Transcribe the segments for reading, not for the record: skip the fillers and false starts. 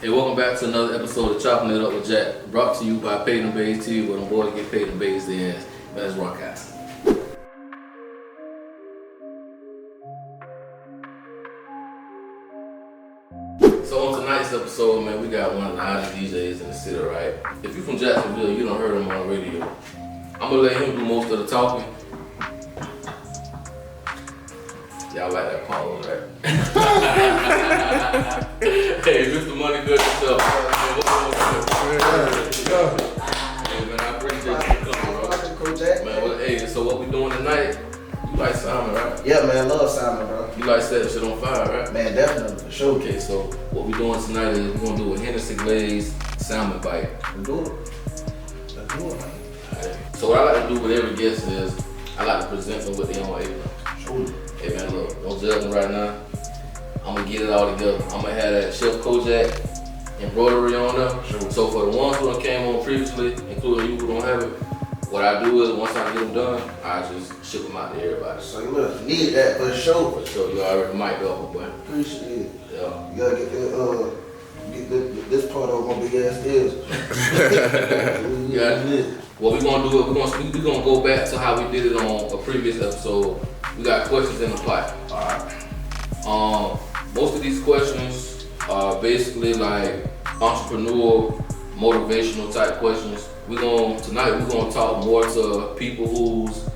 Hey, welcome back to another episode of Chopping It Up with Jack, brought to you by Paid and Bays TV, where them boys get paid and Bays their ass. Man, let's rock out. So on tonight's episode, man, we got one of the hottest DJs in the city, right? If you from Jacksonville, you done heard him on the radio. I'm gonna let him do most of the talking. Y'all like that pause, right? Hey, Mr. Money Good yourself. Hey, man, I appreciate you coming, bro. Kojack. Man, hey, so what we doing tonight? You like salmon, right? Yeah, man, I love salmon, bro. You like setting shit on fire, right? Man, definitely, for sure. Okay, so what we doing tonight is we're gonna do a Hennessy Glaze salmon bite. Let's do it. Let's do it, man. Alright. So what I like to do with every guest is I like to present them with their own apron. Sure. Hey man, look, don't judge me right now. I'm gonna get it all together. I'm gonna have that Chef Kojack embroidery on there. Sure. So for the ones who done came on previously, including you who don't have it, what I do is once I get them done, I just ship them out to everybody. So you look, need that for sure. For sure, you already might go, boy. Appreciate it. Yeah. You gotta get this part of my big ass deals. Yeah. What we gonna do is we gonna go back to how we did it on a previous episode. We got questions in the pot. Alright. Most of these questions are basically like entrepreneurial, motivational type questions. Tonight we're gonna talk more to people who's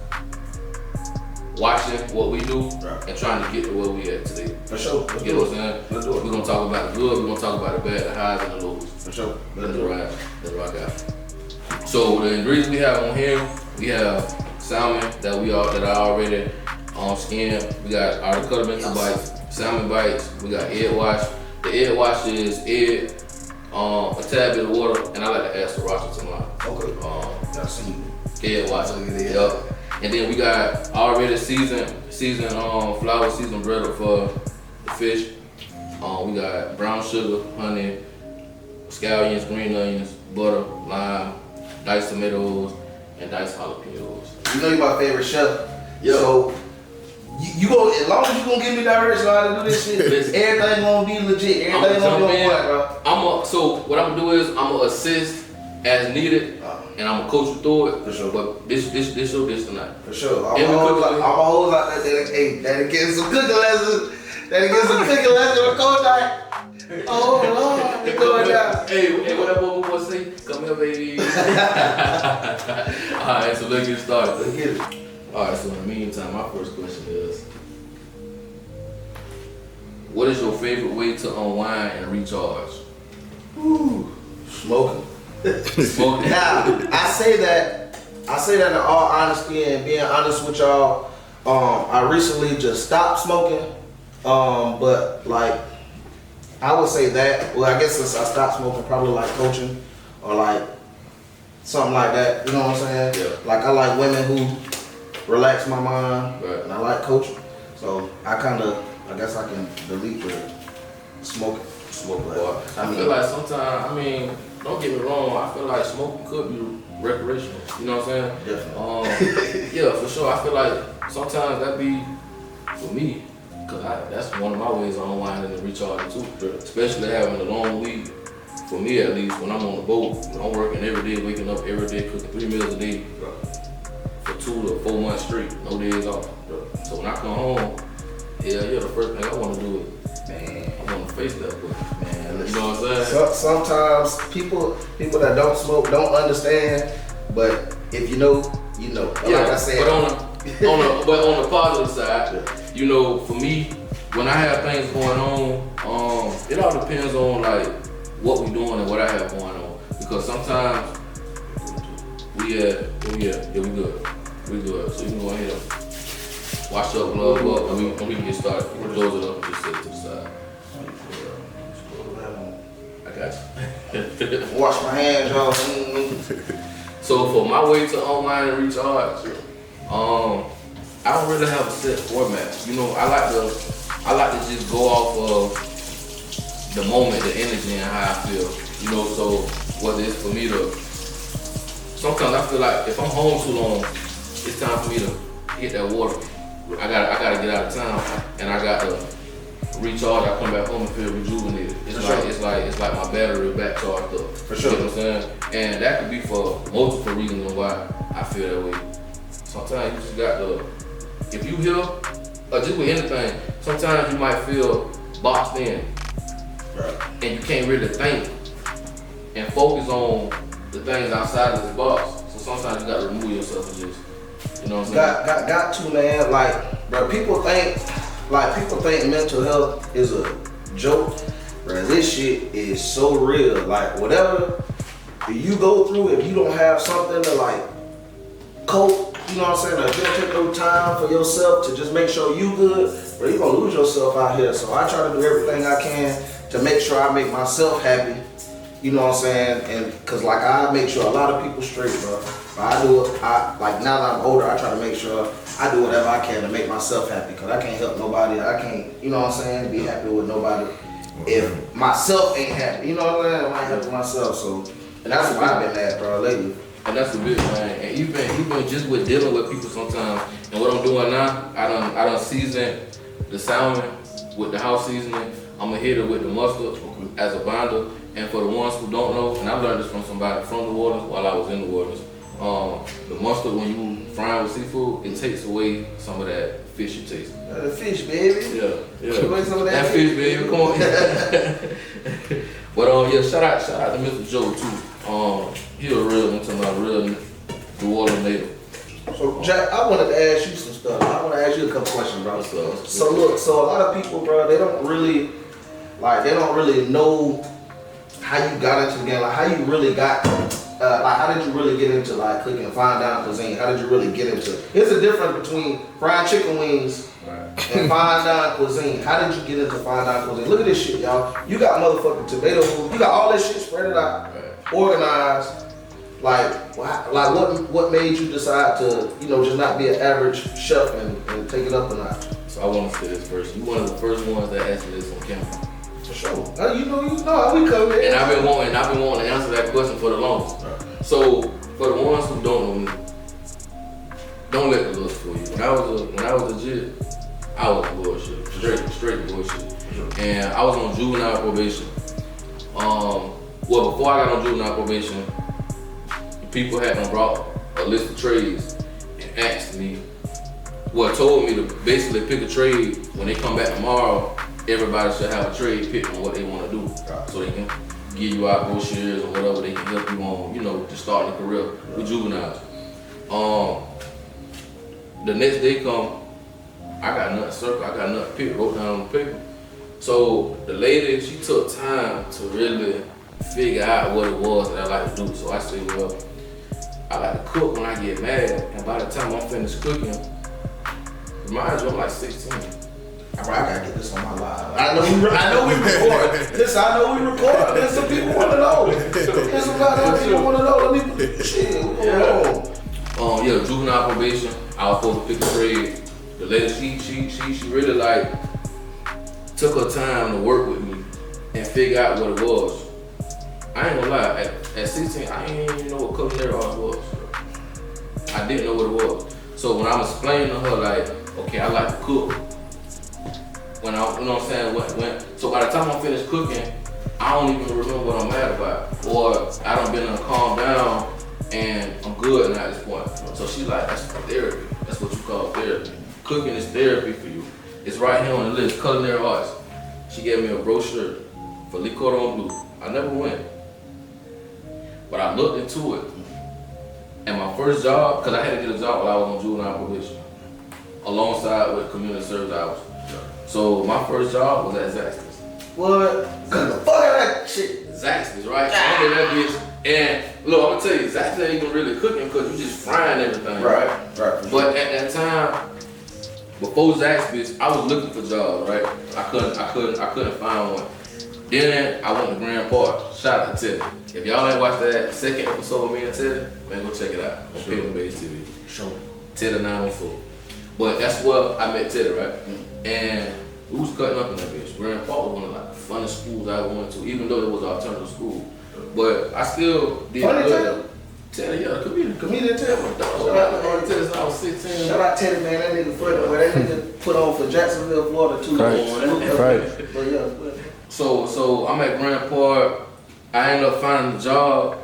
watching what we do and trying to get to where we at today. For sure. Let's You know what I'm saying? Let's do it. We're gonna talk about the good, we're gonna talk about the bad, the highs and the lows. For sure. Let's rock out. So the ingredients we have on here, we have salmon that I already skinned. We got our cut them into bites, salmon bites. We got egg wash. The egg wash is egg, a tad bit of water, and I like to add sriracha to mine. Okay. That's it. Egg wash. Yep. And then we got already seasoned flour, seasoned bread for the fish. We got brown sugar, honey, scallions, green onions, butter, lime, diced tomatoes, and diced jalapenos. You know you're my favorite chef. Yeah. So you go, as long as you gonna give me direction on how to do this shit, everything gonna be legit. Everything gonna be on point, bro. So what I'm gonna do is I'm gonna assist as needed, and I'm gonna coach you through it. For sure. But this your dish tonight. For sure. I'm Every always cookie- like that get some cooking lessons. That get some cooking lessons with Kojack. Oh Lord, it's going down. Hey, what that boy say? Come here, baby. Alright, so let's get started. Let's get it. Alright, so in the meantime, my first question is, what is your favorite way to unwind and recharge? Ooh, smoking. Smoking. Now, I say that in all honesty and being honest with y'all. I recently just stopped smoking. But like, I would say that. Well, I guess since I stopped smoking, probably like coaching or like something like that. You know what I'm saying? Yeah. Like I like women who relax my mind, Right. and I like coaching. So I guess I can delete the smoking. Boy, I feel like sometimes, don't get me wrong, I feel like smoking could be recreational. You know what I'm saying? Definitely. Yeah, for sure. I feel like sometimes that be for me, cause that's one of my ways of unwinding and recharging too. Especially having a long week. For me at least, when I'm on the boat, I'm working every day, waking up every day, cooking 3 meals a day for 2 to 4 months straight, no days off. So when I come home, the first thing I want to do is, Man. I want to face that boy. Man, You know what I'm saying? sometimes people that don't smoke don't understand, but if you know, you know. Like I said, but on the positive side, you know, for me, when I have things going on, it all depends on like what we doing and what I have going on. Because sometimes we good. So you can go ahead and wash up, glove up, and we can get started. We can close it up and just set it to the side. I got you. wash my hands, y'all. So for my way to unwind and recharge, I don't really have a set format. You know, I like to just go off of the moment, the energy, and how I feel. You know, so whether it's for me to, sometimes I feel like if I'm home too long, it's time for me to hit that water. I gotta get out of town, and I got to recharge, I come back home and feel rejuvenated. It's like my battery back charged up. For sure. You know what I'm saying? And that could be for multiple reasons on why I feel that way. Sometimes you just got to, if you hear, or just with anything, sometimes you might feel boxed in. Right. And you can't really think and focus on the things outside of this box. So sometimes you gotta remove yourself and just, you know what I'm saying? Got to, man. Like, bro, people think mental health is a joke. Bro, this shit is so real. Like, whatever you go through, if you don't have something to like cope, you know what I'm saying, or just take no time for yourself to just make sure you good, bro, you gonna lose yourself out here. So I try to do everything I can to make sure I make myself happy. You know what I'm saying? And cause like I make sure a lot of people straight, bro. Like now that I'm older, I try to make sure I do whatever I can to make myself happy. Cause I can't help nobody. I can't, you know what I'm saying, be happy with nobody if myself ain't happy. You know what I'm saying? I ain't happy with myself. So, and that's where I've been at, bro, lately. And that's the big thing. And even just with dealing with people sometimes, and what I'm doing now, I done seasoned the salmon with the house seasoning. I'm gonna hit it with the mustard as a binder. And for the ones who don't know, and I learned this from somebody from the waters while I was in the waters, the mustard, when you fry with seafood, it takes away some of that fishy taste. The fish, baby. Yeah. Take away some of that fish, baby. Come on. But yeah, shout out to Mr. Joe too. He a real one, talking about real New Orleans native. So Jack, I wanted to ask you some stuff. I want to ask you a couple questions, bro. So look, so a lot of people, bro, they don't really know how you got into the game, like how you really got, like how did you really get into like cooking fine dining cuisine? How did you really get into it? There's a difference between fried chicken wings and fine dining cuisine. How did you get into fine dining cuisine? Look at this shit, y'all. You got motherfucking tomato food. You got all this shit spread it out, organized. Like what made you decide to, you know, just not be an average chef and take it up a notch? So I want to say this first. You one of the first ones that asked me this on camera. For sure. You know how we come in. And I've been wanting to answer that question for the longest. So for the ones who don't know me, don't let the looks fool you. When I was legit, I was bullshit. Straight bullshit. And I was on juvenile probation. Well, before I got on juvenile probation, people had brought a list of trades and asked me, told me to basically pick a trade. When they come back tomorrow, everybody should have a trade pick on what they want to do. So they can give you out brochures or whatever they can help you on, you know, to start a career with juveniles. The next day come, I got nothing circled, I got nothing picked, wrote down on the paper. So the lady, she took time to really figure out what it was that I like to do. So I said, well, I like to cook when I get mad, and by the time I'm finished cooking, mind you, I'm like 16. Bro, I gotta get this on my live. I know we record. Listen, I know we record. There's some people want to know. There's some people want to know. Let me shit. Yeah, juvenile probation. I was supposed to pick a trade. The lady, she really like took her time to work with me and figure out what it was. I ain't gonna lie. At 16, I didn't even know what culinary art was. I didn't know what it was. So when I'm explaining to her, like, okay, I like to cook. When I, you know what I'm saying, so by the time I'm finished cooking, I don't even remember what I'm mad about. Or I done been calm down and I'm good now at this point. So she's like, that's therapy. That's what you call therapy. Cooking is therapy for you. It's right here on the list, culinary arts. She gave me a brochure for Le Cordon Bleu. I never went, but I looked into it. And my first job, because I had to get a job while I was on juvenile probation, alongside with community service hours. So my first job was at Zaxby's. What? The fuck that shit? Zaxby's, right? I did that bitch. And look, I'm gonna tell you, Zaxby's ain't even really cooking because you just frying everything. Right. But at that time, before Zaxby's, I was looking for jobs, right? I couldn't find one. Then I went to Grand Park. Shout out to Teddy. If y'all ain't watched that second episode of me and Teddy, man, go check it out on Payment Base TV. Sure. Teddy 914. But that's where I met Teddy, right? And we was cutting up in that bitch. Grand Park was one of like the funnest schools I ever went to, even though it was an alternative school. But I still did good. Teddy, yeah, comedian. Comedian Teddy. Shout out Teddy since I was 16. Shout out Teddy, man. That nigga funny. But that nigga put on for Jacksonville, Florida too. Right. But yeah. So I'm at Grand Park. I ended up finding a job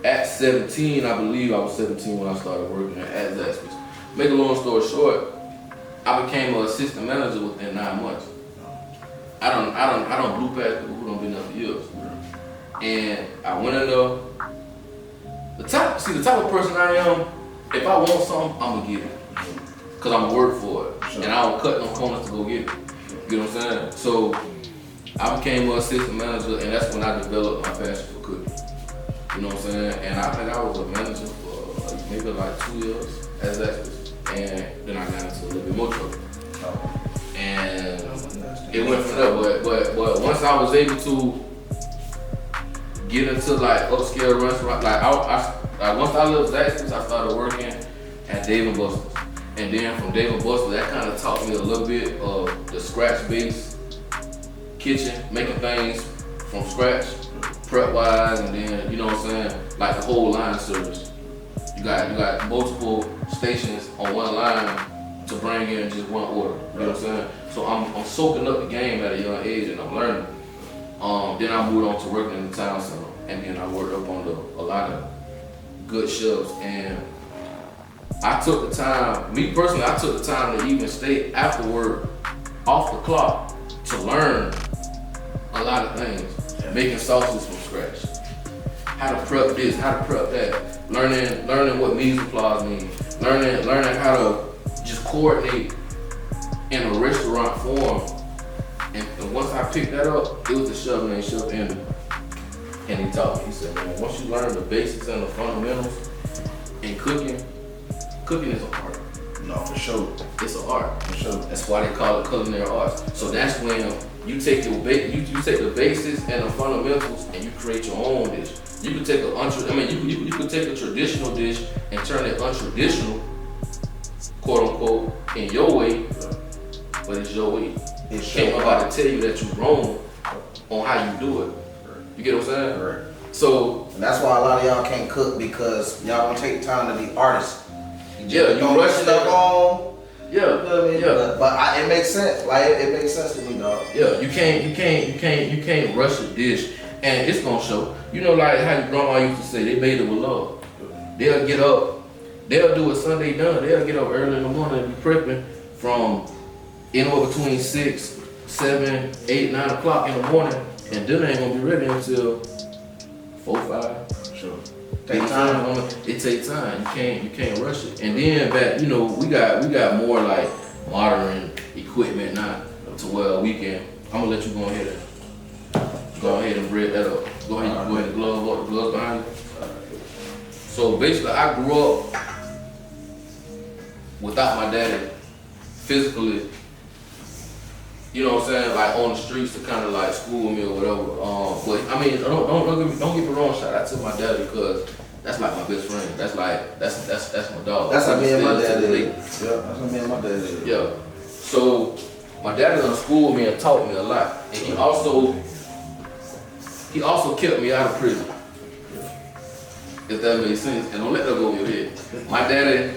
at 17. I believe I was 17 when I started working at Zaxby's. Make a long story short, I became an assistant manager within 9 months. I don't blue pass people who don't been there for years. And I went in there. The type of person I am, if I want something, I'm gonna get it. Cause I'm gonna work for it. Sure. And I don't cut no corners to go get it. You know what I'm saying? So I became an assistant manager, and that's when I developed my passion for cooking. You know what I'm saying? And I think I was a manager for maybe like 2 years as Zaxby's. And then I got into a little bit more trouble. And it went from there. But once I was able to get into like upscale restaurant, like once I left Zaxby's, I started working at Dave & Buster's. And then from Dave & Buster's, that kind of taught me a little bit of the scratch-based kitchen, making things from scratch, prep-wise, and then, you know what I'm saying, like the whole line service. You got multiple stations on one line to bring in just one order. You know what I'm saying? So I'm soaking up the game at a young age, and I'm learning. Then I moved on to working in the town center, and then I worked up on a lot of good chefs. And I took the time, me personally, I took the time to even stay after work, off the clock, to learn a lot of things. Making sauces from scratch, how to prep this, how to prep that, learning what mise en place means, learning how to just coordinate in a restaurant form. And once I picked that up, it was a chef named Chef Andy. And he taught me, he said, man, once you learn the basics and the fundamentals in cooking is an art. No, for sure. It's an art. For sure. That's why they call it culinary arts. So that's when you take you take the basics and the fundamentals and you create your own dish. You could take you could take a traditional dish and turn it untraditional, quote unquote, in your way, but it's your way. Can't nobody tell you that you're wrong on how you do it. You get what I'm saying? Right. So and that's why a lot of y'all can't cook, because y'all don't take time to be artists. You rush stuff on. Yeah, you know what I mean? yeah. But it makes sense. Like it makes sense to me, dog. Yeah, you can't rush a dish, and it's gonna show. You know, like how your grandma used to say, they made it with love. They'll get up, they'll do a Sunday done. They'll get up early in the morning and be prepping from anywhere between 6, 7, 8, 9 o'clock in the morning, and dinner ain't gonna be ready until 4, 5. Sure. Take time. It takes time. You can't rush it. And then back, you know, we got more like modern equipment now to where we can. I'm gonna let you go ahead and break that up. Go ahead and glove behind you. So basically, I grew up without my daddy physically. You know what I'm saying? Like on the streets to kind of like school me or whatever. But I mean, don't get me wrong. Shout out to my daddy, because that's like my best friend. That's my dog. That's how me and my dad did. Yeah, that's how me and my dad did. Yeah. So my daddy done schooled me and taught me a lot, and he also kept me out of prison. If that makes sense, and don't let that go over your head. My daddy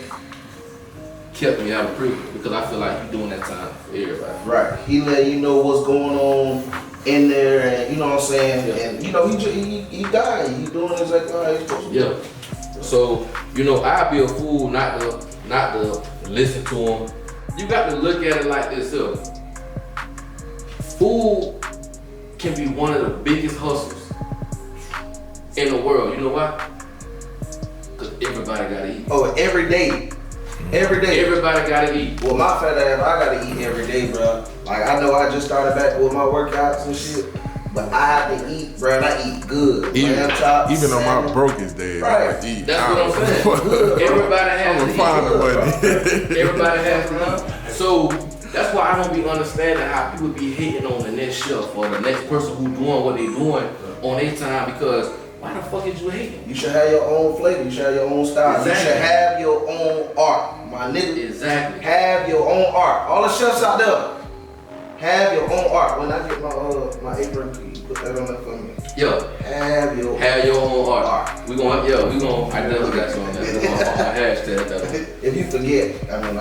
kept me out of prison because I feel like he's doing that time for everybody. Right. He let you know what's going on in there, and you know what I'm saying. Yeah. And you know he died. He doing exactly how he's supposed to. Yeah. So you know, I'd be a fool not to listen to him. You got to look at it like this here. Food can be one of the biggest hustles in the world. You know why? Because everybody gotta eat. Oh, every day. Every day. Everybody gotta eat. Well, my fat ass, I gotta eat every day, bro. Like, I know I just started back with my workouts and shit, but I have to eat, bro, and I eat good. Even salmon. on my brokest days, right. I eat. That's what I'm saying. Everybody has to eat. Everybody has to eat. So that's why I don't be understanding how people be hating on the next chef or the next person who doing what they doing on their time, because why the fuck is you hating? You should have your own flavor. You should have your own style. Exactly. You should have your own art, my nigga. Exactly. Have your own art. All the chefs out there, have your own art. When I get my apron, can you put that on there for me? Yeah. Have your own art. we gonna, I definitely got you on that. We gonna hashtag that one. If you forget, I mean,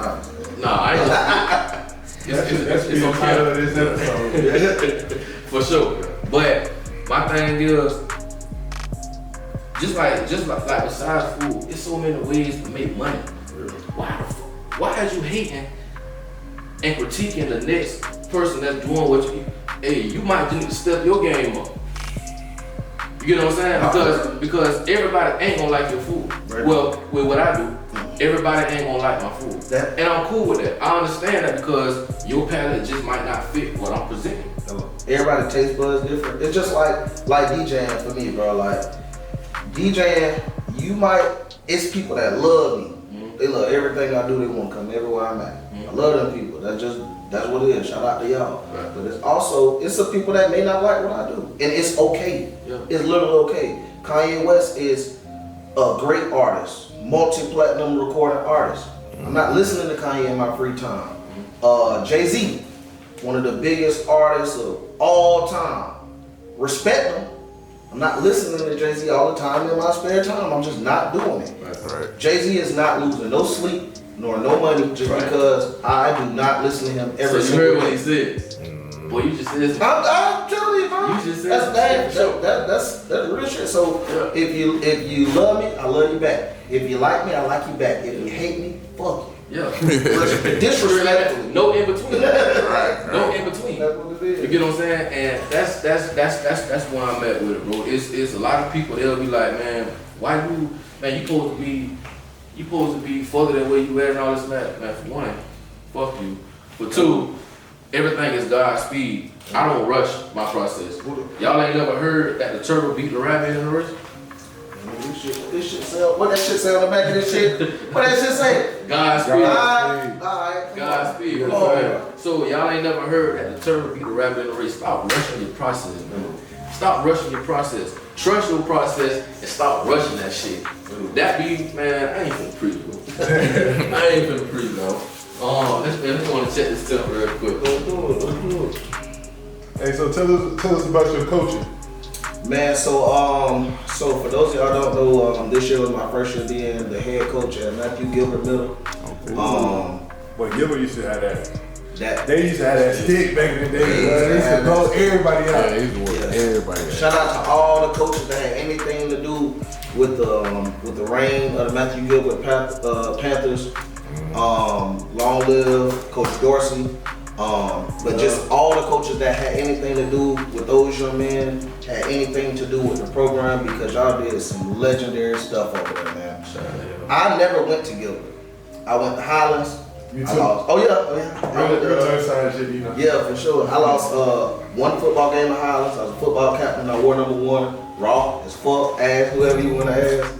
Nah, I ain't gonna That's the title of this episode. For sure. But my thing is, just like besides food, it's so many ways to make money. Why are you hating and critiquing the next person that's doing what you? Hey, you might just need to step your game up. You know what I'm saying? Because everybody ain't gonna like your food. Right. Well, with what I do, everybody ain't gonna like my food. And I'm cool with that. I understand that because your palate just might not fit what I'm presenting. Everybody's taste buds different. It's just like DJing for me, bro. Like DJing, it's people that love me. Mm-hmm. They love everything I do. They want to come everywhere I'm at. Mm-hmm. I love them people. That's what it is. Shout out to y'all. Right. But it's some people that may not like what I do, and it's okay. Yeah. It's literally okay. Kanye West is a great artist, multi-platinum recording artist. Mm-hmm. I'm not listening to Kanye in my free time. Mm-hmm. Jay-Z, one of the biggest artists of all time. Respect him. I'm not listening to Jay-Z all the time in my spare time. I'm just not doing it. Right. Jay-Z is not losing no sleep nor no money just because I do not listen to him every single day. So you heard what he said? Boy, you just said I'm telling you, bro. You just said that's bad. That's real shit. So if you love me, I love you back. If you like me, I like you back. If you hate me, fuck you. Yeah. Disrespectfully. No in between. Right. No in between. That's what it is. You get what I'm saying? And that's where I'm at with it, bro. It's a lot of people, they'll be like, man, why you supposed to be further than where you at and all this and that. Man, for one, fuck you. For two, everything is God's speed. I don't rush my process. Y'all ain't never heard that the turtle beat the rabbit in the race? This shit sell. What that shit say on the back of this shit? What that shit say? Godspeed. Alright. Godspeed. Right. So y'all ain't never heard that the turtle beat the rabbit in the race. Stop rushing your process, man. Stop rushing your process. Trust your process and stop rushing that shit. That be, man, I ain't finna preach, bro. I ain't finna preach, bro. Let's go and check this stuff real quick. Let's do it. Hey, so tell us about your coaching. Man, so for those of y'all don't know, this year was my first year being the head coach at Matthew Gilbert Middle. Okay. But Gilbert used to have that. They used to have that stick back in the day. They used to blow everybody out. Yeah, they used to work everybody out. Shout out to all the coaches that had anything to do with the reign of the Matthew Gilbert Panthers. Long live Coach Dorsey. But just all the coaches that had anything to do with those young men had anything to do with the program because y'all did some legendary stuff over there, man. I never went to Gilbert. I went to Highlands. You too? I lost. Oh yeah. Shit, you know. Yeah, for sure. I lost one football game at Highlands. I was a football captain. I wore number 1. Raw as fuck. Ass whoever you want to ask.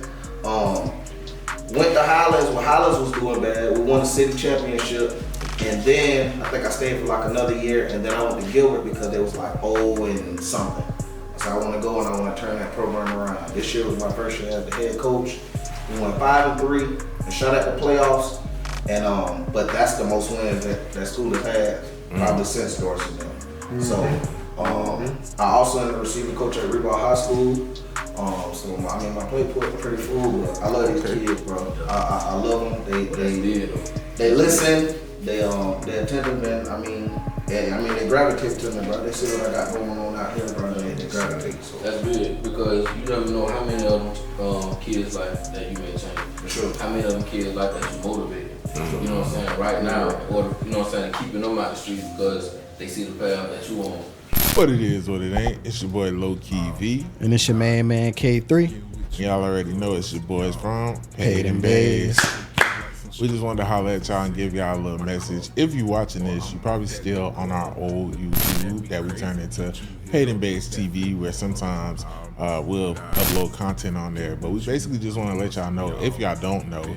Went to Highlands when Highlands was doing bad. We won the city championship. And then I think I stayed for like another year, and then I went to Gilbert because they was like 0 and something. So I want to go and I want to turn that program around. This year was my first year as the head coach. We went 5-3 and shot at the playoffs. And but that's the most wins that school has had probably since Dorsey done. Mm-hmm. So I also am the receiver coach at Reebok High School. So I mean my plate pretty full, but I love these kids, bro. I love them. They listen. They attentive, and I mean they gravitate to me, bro. They see what I got going on out here, bro. They gravitate. So that's big because you never know how many of them kids like that you may change. For sure. How many of them kids like that you motivated. You know what I'm saying? Right now, or you know what I'm saying, keeping them out the streets because they see the path that you on. But it is what it ain't. It's your boy Low Key V. And it's your man K3. Y'all already know it's your boys from Paid and Bays. We just wanted to holler at y'all and give y'all a little message. If you watching this, you probably still on our old YouTube that we turned into Paid and Bays TV, where sometimes we'll upload content on there. But we basically just want to let y'all know, if y'all don't know,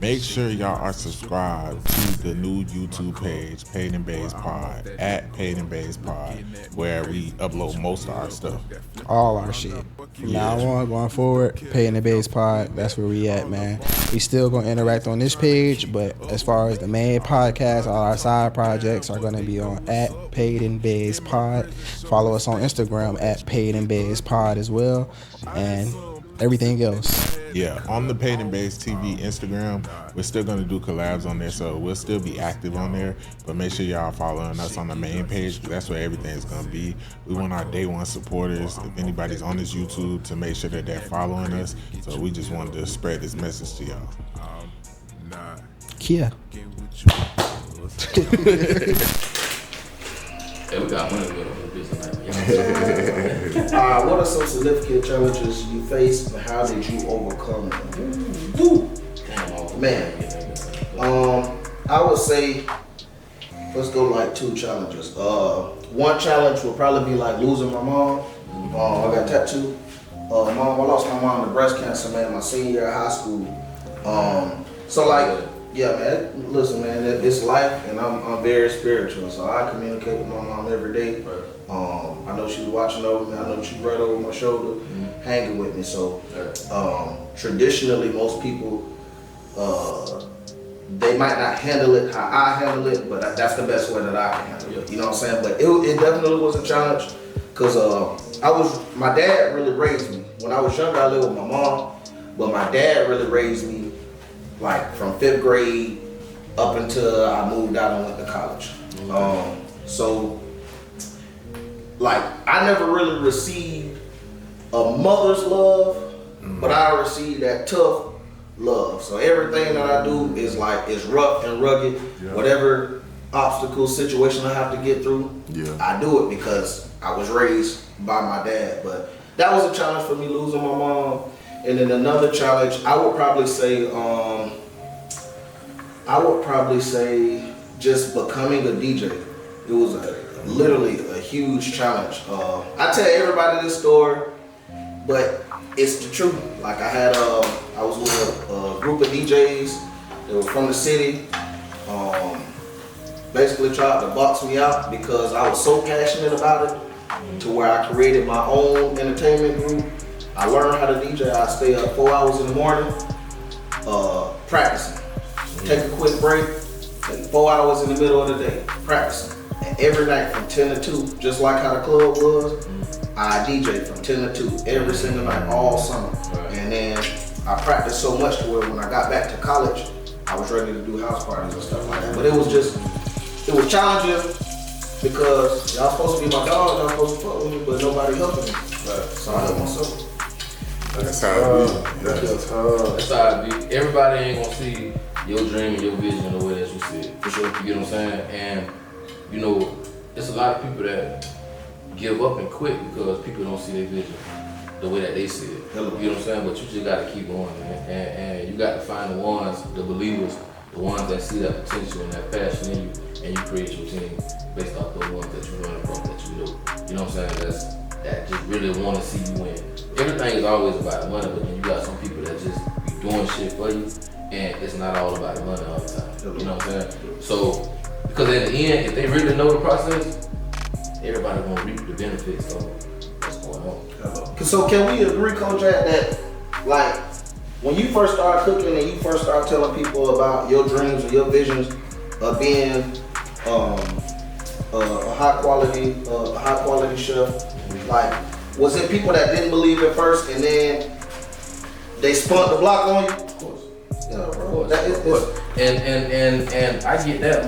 make sure y'all are subscribed to the new YouTube page, Paid and Bays Pod, at Paid and Bays Pod, where we upload most of our stuff. All our shit. From now on, going forward, Paid and Bays Pod, that's where we at, man. We still gonna interact on this page, but as far as the main podcast, all our side projects are gonna be on at Paid and Bays Pod. Follow us on Instagram at Paid and Bays Pod as well. And everything else. Yeah, on the Paid and Base TV Instagram, we're still going to do collabs on there, so we'll still be active on there. But make sure y'all following us on the main page, because that's where everything's going to be. We want our day one supporters, if anybody's on this YouTube, to make sure that they're following us. So we just wanted to spread this message to y'all. Kia. Hey, we got money to go to business tonight. What are some significant challenges you faced and how did you overcome them? Woo. Damn, Man. I would say, let's go like 2 challenges. One challenge would probably be like losing my mom. I got tattooed. I lost my mom to breast cancer, man, my senior year of high school. So like, yeah, man, listen, man, it's life, and I'm very spiritual, so I communicate with my mom every day. I know she's watching over me. I know she's right over my shoulder, hanging with me. So traditionally, most people, they might not handle it how I handle it, but that's the best way that I can handle it. You know what I'm saying? But it definitely was a challenge, because my dad really raised me. When I was younger, I lived with my mom, but my dad really raised me like from 5th grade up until I moved out and went to college. So like I never really received a mother's love, but I received that tough love. So everything that I do is rough and rugged. Whatever obstacle situation I have to get through, I do it because I was raised by my dad. But that was a challenge for me, losing my mom. And then another challenge, I would probably say just becoming a DJ. It was literally a huge challenge. I tell everybody this story, but it's the truth. Like I was with a group of DJs that were from the city. Basically tried to box me out because I was so passionate about it, to where I created my own entertainment group. I learned how to DJ. I stay up 4 hours in the morning, practicing. Take a quick break, take 4 hours in the middle of the day, practicing. And every night from 10 to 2, just like how the club was, I DJ from 10 to 2 every single night, all summer. And then I practiced so much to where when I got back to college, I was ready to do house parties and stuff like that. But it was challenging, because y'all supposed to be my dog, y'all supposed to fuck with me, but nobody helping me. So I help myself. That's how it be. That's how it be. Everybody ain't gonna see your dream and your vision the way that you see it. For sure. You get what I'm saying? And you know, there's a lot of people that give up and quit because people don't see their vision the way that they see it. You know what I'm saying? But you just gotta keep going, man. And you gotta find the ones, the believers, the ones that see that potential and that passion in you, and you create your team based off the ones that you're running from, that you know. You know what I'm saying? That just really want to see you win. Everything is always about the money, but then you got some people that just be doing shit for you, and it's not all about the money all the time. You know what I'm saying? So, because at the end, if they really know the process, everybody gonna reap the benefits of what's going on. So can we agree, Kojack, that like when you first start cooking and you first start telling people about your dreams or your visions of being a high quality chef, like, was it people that didn't believe at first and then they spun the block on you? Of course. Yeah, bro. And I get that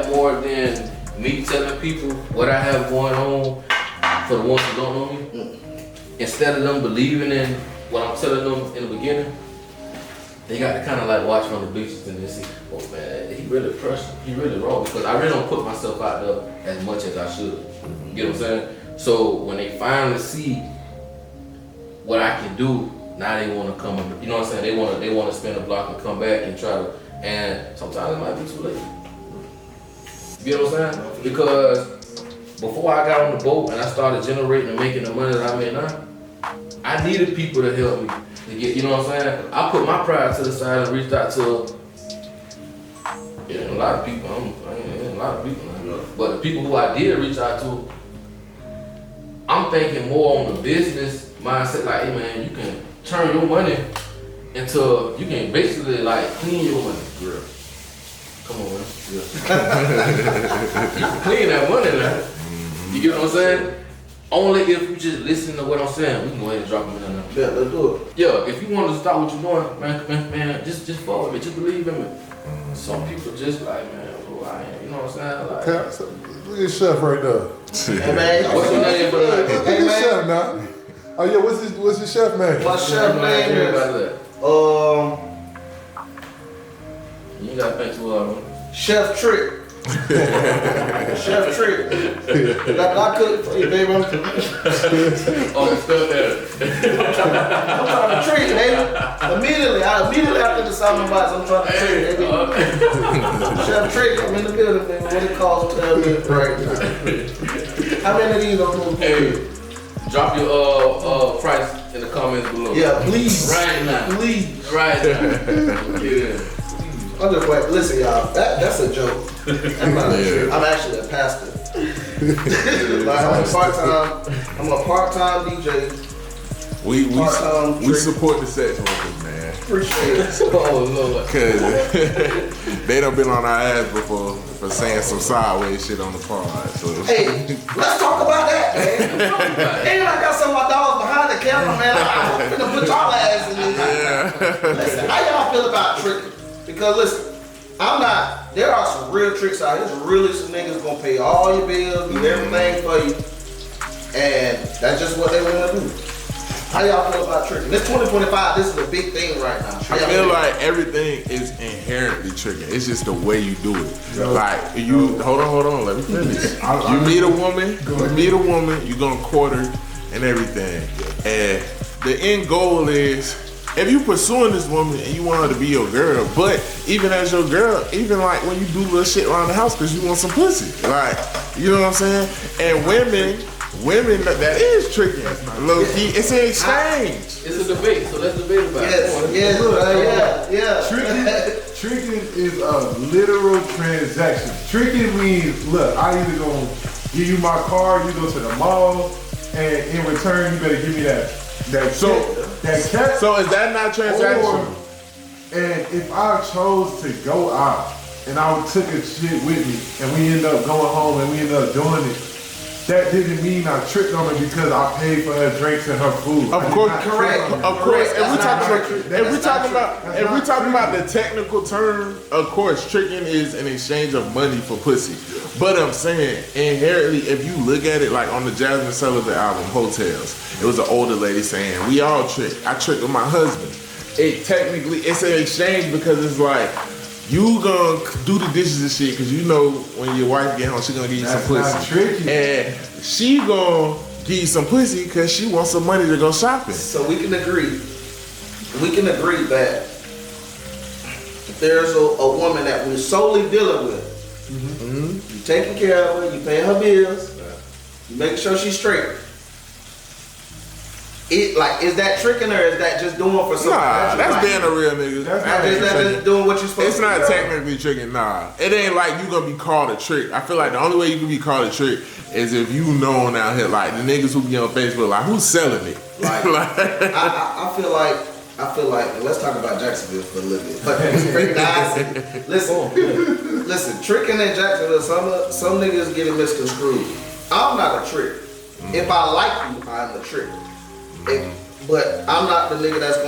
more than me telling people what I have going on for the ones who don't know me. Instead of them believing in what I'm telling them in the beginning, they got to kind of like watch from the bleachers and then see, oh man, he really pressed, he really wrong, because I really don't put myself out there as much as I should. You know what I'm saying? So when they finally see what I can do, now they want to come, you know what I'm saying? They want to spin the block and come back and try to, and sometimes it might be too late. You know what I'm saying? Because before I got on the boat and I started generating and making the money that I made now, I needed people to help me to get, you know what I'm saying? I put my pride to the side and reached out to a lot of people. But the people who I did reach out to, I'm thinking more on the business mindset, like, hey man, you can turn your money into, you can basically like clean your money. Yeah. Come on, man. Yeah. You can clean that money now. You get what I'm saying? only if you just listen to what I'm saying, we can go ahead and drop them in there. Yeah, let's do it. Yeah, if you want to stop what you're doing, man, just follow me, just believe in me. Some people just like, man, who I am, you know what I'm saying? Like, Look at Chef right there. Hey man, what's your name, bro? Look Hey, at man. Chef now. Oh yeah, what's your chef name? my chef name is You ain't gotta think too hard, man. Chef Trick. Chef Trick. I cook for you, baby. I'm Oh, it's still there. trying to treat, baby. Immediately after the salmon bites, I'm trying to treat, baby. Chef Trick, I'm in the building, baby. What it costs, tell me right now. How many of these on the Hey, drop your price in the comments below. Yeah, please. Right now. Please. Right now. Yeah. I'm just like, listen, y'all, that's a joke. I'm not a trick. I'm actually a pastor. Like, I'm a part-time DJ. We support the sex workers, man. Appreciate it. Oh Lord. Cause they done been on our ass before for saying some sideways shit on the pod. So Hey, let's talk about that, man. And I got some of my dogs behind the camera, man. I'm finna put y'all ass in this. Listen, how y'all feel about tricking? Because listen, there are some real tricks out here. There's really some niggas gonna pay all your bills, do everything for you. And that's just what they wanna do. How y'all feel about tricking? This 2025, this is a big thing right now. I feel like everything is inherently tricking. It's just the way you do it. Like you, hold on, let me finish. You meet a woman, you gonna court her and everything. And the end goal is, if you pursuing this woman and you want her to be your girl, but even as your girl, even like when you do little shit around the house because you want some pussy, like, you know what I'm saying? And women, that is tricking. Low key, it's an exchange. It's a debate, so let's debate about it. Yeah. Tricking is a literal transaction. Tricking means, look, I either gonna give you my car, you go to the mall, and in return you better give me that cat. So is that not transactional? And if I chose to go out and I took a shit with me and we end up going home and we end up doing it, that didn't mean I tricked on her because I paid for her drinks and her food. Of course, Correct. Of course. That's If we talking about the technical term, of course, tricking is an exchange of money for pussy. But I'm saying, inherently, if you look at it like on the Jasmine Sullivan album, Hotels, it was an older lady saying, we all trick. I tricked with my husband. It's an exchange because it's like, you gonna do the dishes and shit because you know when your wife get home, she gonna give you some pussy. Not tricky. And she gonna give you some pussy because she wants some money to go shopping. So we can agree that if there's a woman that we're solely dealing with, you taking care of her, you paying her bills, you making sure she's straight. Is that tricking or is that just doing for something? Nah, that's being a real nigga. That's just doing what you're supposed to do. It's not technically tricking, nah. It ain't like you gonna be called a trick. I feel like the only way you can be called a trick is if you known out here, like the niggas who be on Facebook, like who's selling it? Like, I feel like, and let's talk about Jacksonville for a little bit. But listen, tricking in Jacksonville, some niggas get it misconstrued. I'm not a trick. If I like you, I'm the trick. But I'm not the nigga that's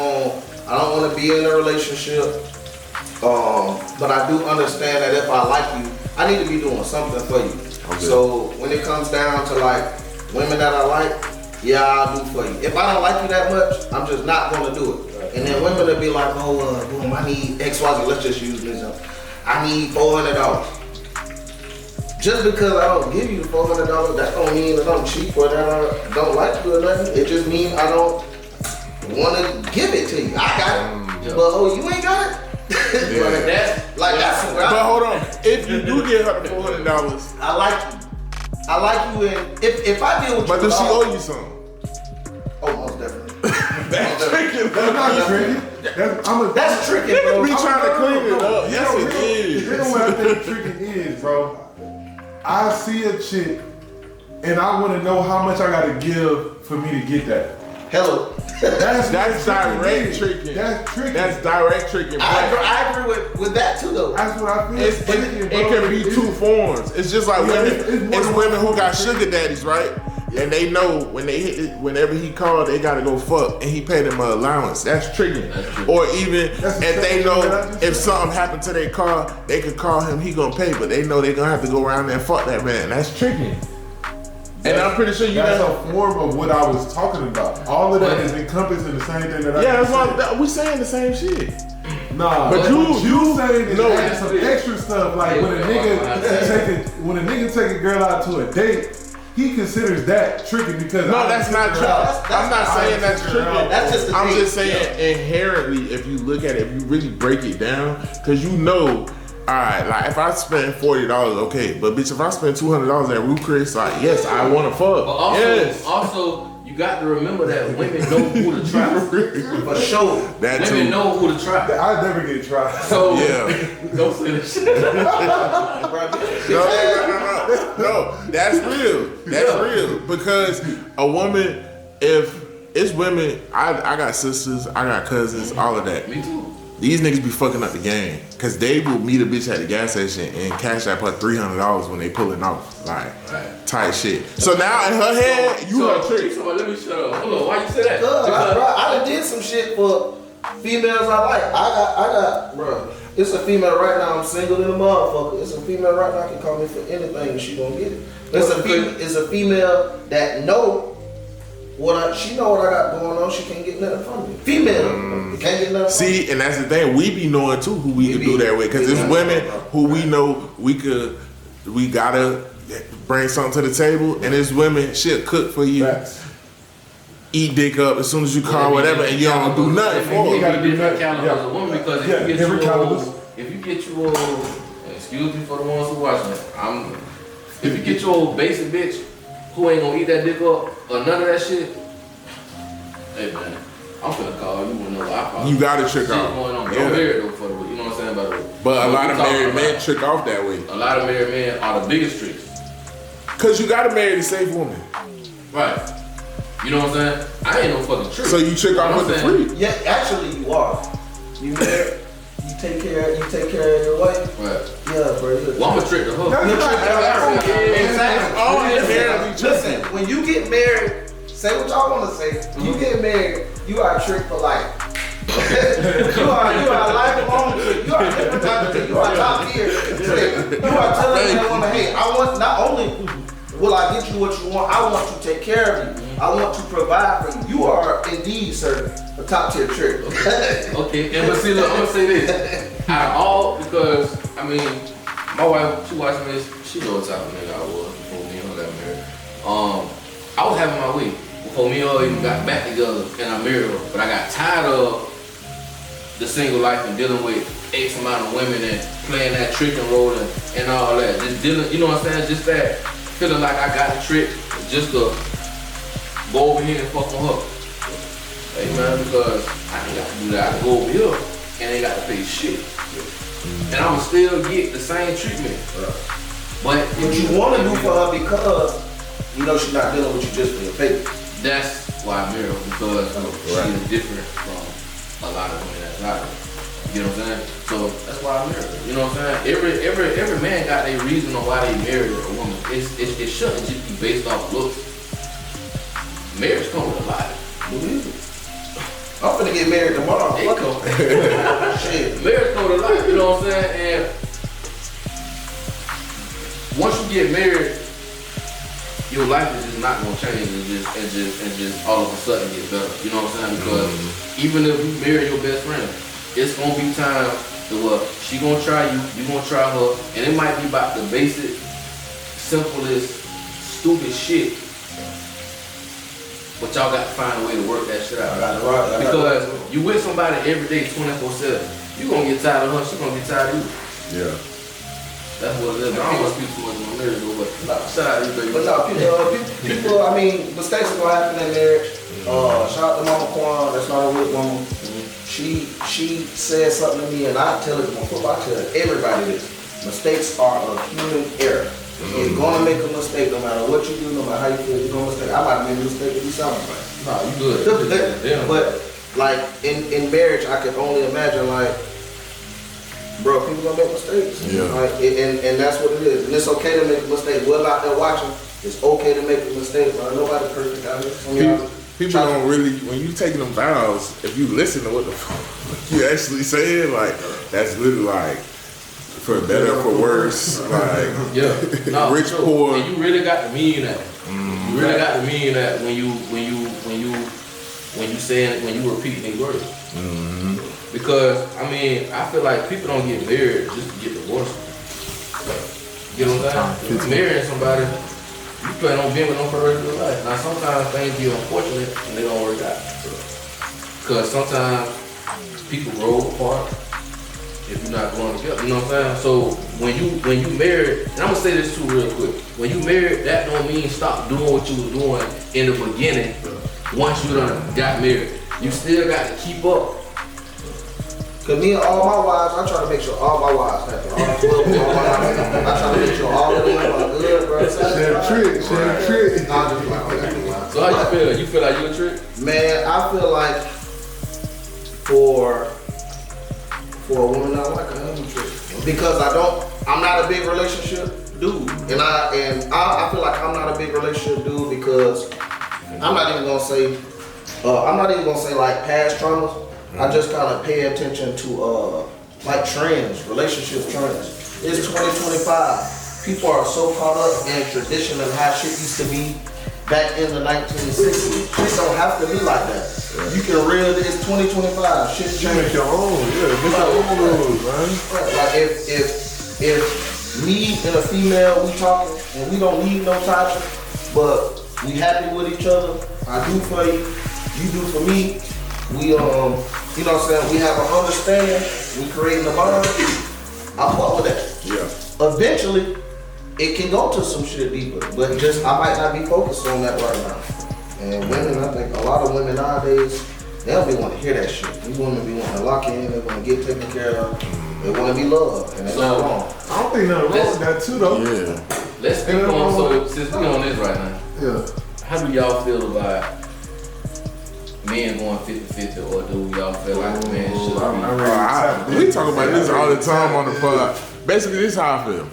I don't want to be in a relationship. But I do understand that if I like you, I need to be doing something for you. Okay. So when it comes down to like women that I like, yeah, I'll do for you. If I don't like you that much, I'm just not gonna do it. And then women will be like, boom, I need XYZ, let's just use this up. I need $400. Just because I don't give you the $400, that don't mean that I'm cheap or that I don't like you or nothing. It just means I don't want to give it to you. I got it, but you ain't got it. That's where But hold on, if you do get her the $400, I like you, and if I deal with you, but does she owe you some? Oh, most definitely. That's tricking. That's not tricky. That's tricky, bro. We trying to clean it up. Yes, it is. You know what I think tricking is, bro? I see a chick, and I want to know how much I got to give for me to get that. Hello. That's direct tricking. That's tricking. That's direct tricking. I agree with that too, though. That's what I feel. It can be two forms. It's just like women. It's women who got sugar daddies, right? and they know when they hit it, whenever he called, they gotta go fuck, and he paid them an allowance. That's tricking. Or even if they know if something happened to their car, they could call him. He gonna pay, but they know they gonna have to go around there and fuck that man. That's tricking. And I'm pretty sure that's a form of what I was talking about. All of that is encompassed in the same thing that I that's why we saying the same shit. Nah, but you saying is add some extra stuff. Like when a nigga take a girl out to a date, he considers that tricky because that's not true. I'm not saying that's tricky. That's just I'm just saying inherently, if you look at it, if you really break it down, because you know. Alright, like if I spend $40, okay, but bitch, if I spend $200 at Root Chris, like yes, I want to fuck. But also, you got to remember that women know who to try. For sure, women know who to try. I never get tried. So yeah, don't say this shit. No, that's real. That's real because a woman, if it's women, I got sisters, I got cousins, all of that. Me too. These niggas be fucking up the game because they will meet a bitch at the gas station and cash out her $300 when they pulling off, like tight shit. So now in her head, you her trick. Let me shut up. Hold on, why you say that? I done did some shit for females I like. I got, bro. It's a female right now. I'm single in a motherfucker. It's a female right now can call me for anything and she gonna get it. It's a female that know. She know what I got going on. She can't get nothing from me. Female can't get nothing. See, and that's the thing. We be knowing too who we can do that with, because it's women who we know we gotta bring something to the table, and it's women she'll cook for you, eat dick up as soon as you call whatever, and you don't do nothing for her. You gotta do different calibers as a woman because if you get your excuse me for the ones who watching it, if you get your old basic bitch who ain't gonna eat that dick up or none of that shit, hey man, I'm finna call you when I call you. Gotta trick off. Going on. Don't marry though for the you know what I'm saying? But a lot of married men trick off that way. A lot of married men are the biggest tricks. Cause you gotta marry the safe woman. Right. You know what I'm saying? I ain't no fucking trick. So you trick off with the freak. Yeah, actually you are. You married. You take care of your wife. Right. Yeah, bro. Well, I'm a trick to her. Exactly. Listen, when you get married, say what y'all want to say. You get married, you are a trick for life. you are a lifelong trick. You are a different type of trick. You are a top tier trick. You are telling that woman, hey, I want not only will I get you what you want, I want to take care of you. I want to provide for you. You are indeed, sir, a top tier trick. Okay, and but see, look, I'm gonna say this. Out of all, because I mean, my wife, she watched me. She knows what type of nigga I was before me and her got married. I was having my way before me and her even got back together, and I married her. But I got tired of the single life and dealing with X amount of women and playing that trick and roll and all that. Just dealing, you know what I'm saying? Just that feeling like I got a trick just to go over here and fuck on her. Hey man, because I ain't got to do that. I can go over here and ain't got to pay shit. And I'ma still get the same treatment. But what you want to do for her because you know she's not dealing with you just for your paper. That's why I married her, because she's different from a lot of women that's out there. You know what I'm saying? So that's why I married her. You know what I'm saying? Every man got a reason on why they married a woman. It shouldn't just be based off looks. Marriage comes with a lot. Believe it. I'm finna get married tomorrow. Shit. Marriage comes with a lot, you know what I'm saying? And once you get married, your life is just not gonna change and just all of a sudden get better. You know what I'm saying? Because even if you marry your best friend, it's gonna be time to she gonna try you gonna try her, and it might be about the basic, simplest, stupid shit. But y'all got to find a way to work that shit out. Because you with somebody every day, 24/7. You gonna get tired of her, she gonna get tired of you. Yeah. That's what it is. I don't want to speak too much on marriage, but shout out to you, baby. But no, people, I mean, mistakes are gonna happen in marriage. Shout out to Mama Quan, that's not a weak woman. She said something to me, and I tell it to my football, I tell everybody this. Mistakes are a human error. You're gonna make a mistake no matter what you do, no matter how you feel, you're gonna mistake. I might have made a mistake with you something. Nah, you good. But like in marriage, I can only imagine like, bro, people gonna make mistakes. Yeah. Like, and that's what it is. And it's okay to make a mistake. We're out there watching. It's okay to make a mistake, bro. Nobody's perfect out here. People don't really, when you taking them vows, if you listen to what the fuck you actually saying, like, that's literally like, for better, for worse, like, rich, sure. poor. And you really got to mean that. You really got to mean that when you repeat these words. Because I mean, I feel like people don't get married just to get divorced. You know what I'm saying? If you're marrying somebody, you plan on being with them for the rest of your life. Now sometimes things be unfortunate and they don't work out. Because sometimes people grow apart if you're not going together. You know what I'm saying? So when you married, and I'm gonna say this too real quick. When you married, that don't mean stop doing what you was doing in the beginning. Once you done got married, you still got to keep up. Cause me and all my wives, I try to make sure all my wives happy. All 12 of my wives happy. I try to make sure all of them are good, bro. Share trick. Nah, just like, okay. So how you feel? You feel like you a trick? Man, I feel like for a woman, I like a trick. Because I'm not a big relationship dude. And I feel like I'm not a big relationship dude because I'm not even gonna say like past traumas. I just kind of pay attention to like trends, relationship trends. It's 2025. People are so caught up in tradition and how shit used to be back in the 1960s. Shit don't have to be like that. You can real it's 2025. Shit You make change. your own, make your own rules, man. Like if me and a female we talking and we don't need no title, but we happy with each other. I do for you, you do for me. We you know what I'm saying, we have an understanding, we creating a bond. I fuck with that. Yeah. Eventually, it can go to some shit deeper, but just I might not be focused on that right now. And women, I think a lot of women nowadays, they don't be want to hear that shit. These women be wanting to lock in, they want to get taken care of, they want to be loved, and that's not wrong. I don't think nothing wrong with that too, though. Yeah. Let's speak on, so since we on this right now, Yeah. how do y'all feel about men going 50-50, or do y'all feel like men should be? We talk about this all the time on the pod. Basically, this is how I feel.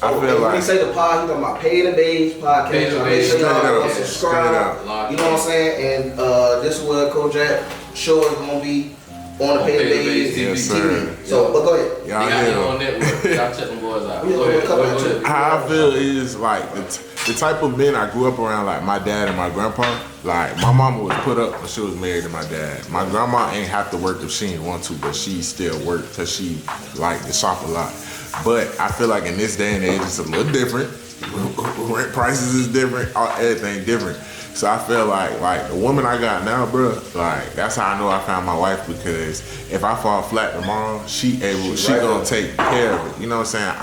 I feel When like we say the pod, you talking about Paid and Bays podcast. Paid and Make Bays, sure y'all straight up, subscribe. straight up. You know what I'm saying? And this is what Kojack show is gonna be on the Paid and Bays Yes, TV. sir. So, but go ahead. They got their own network. Y'all check them boys out. Go ahead. how I feel is like the type of men I grew up around, like my dad and my grandpa. Like my mama was put up when she was married to my dad. My grandma ain't have to work if she didn't want to, but she still worked because she liked to shop a lot. But I feel like in this day and age, it's a little different. Rent prices is different, everything different. So I feel like the woman I got now, bro, like that's how I know I found my wife, because if I fall flat tomorrow, she gonna take care of it. You know what I'm saying?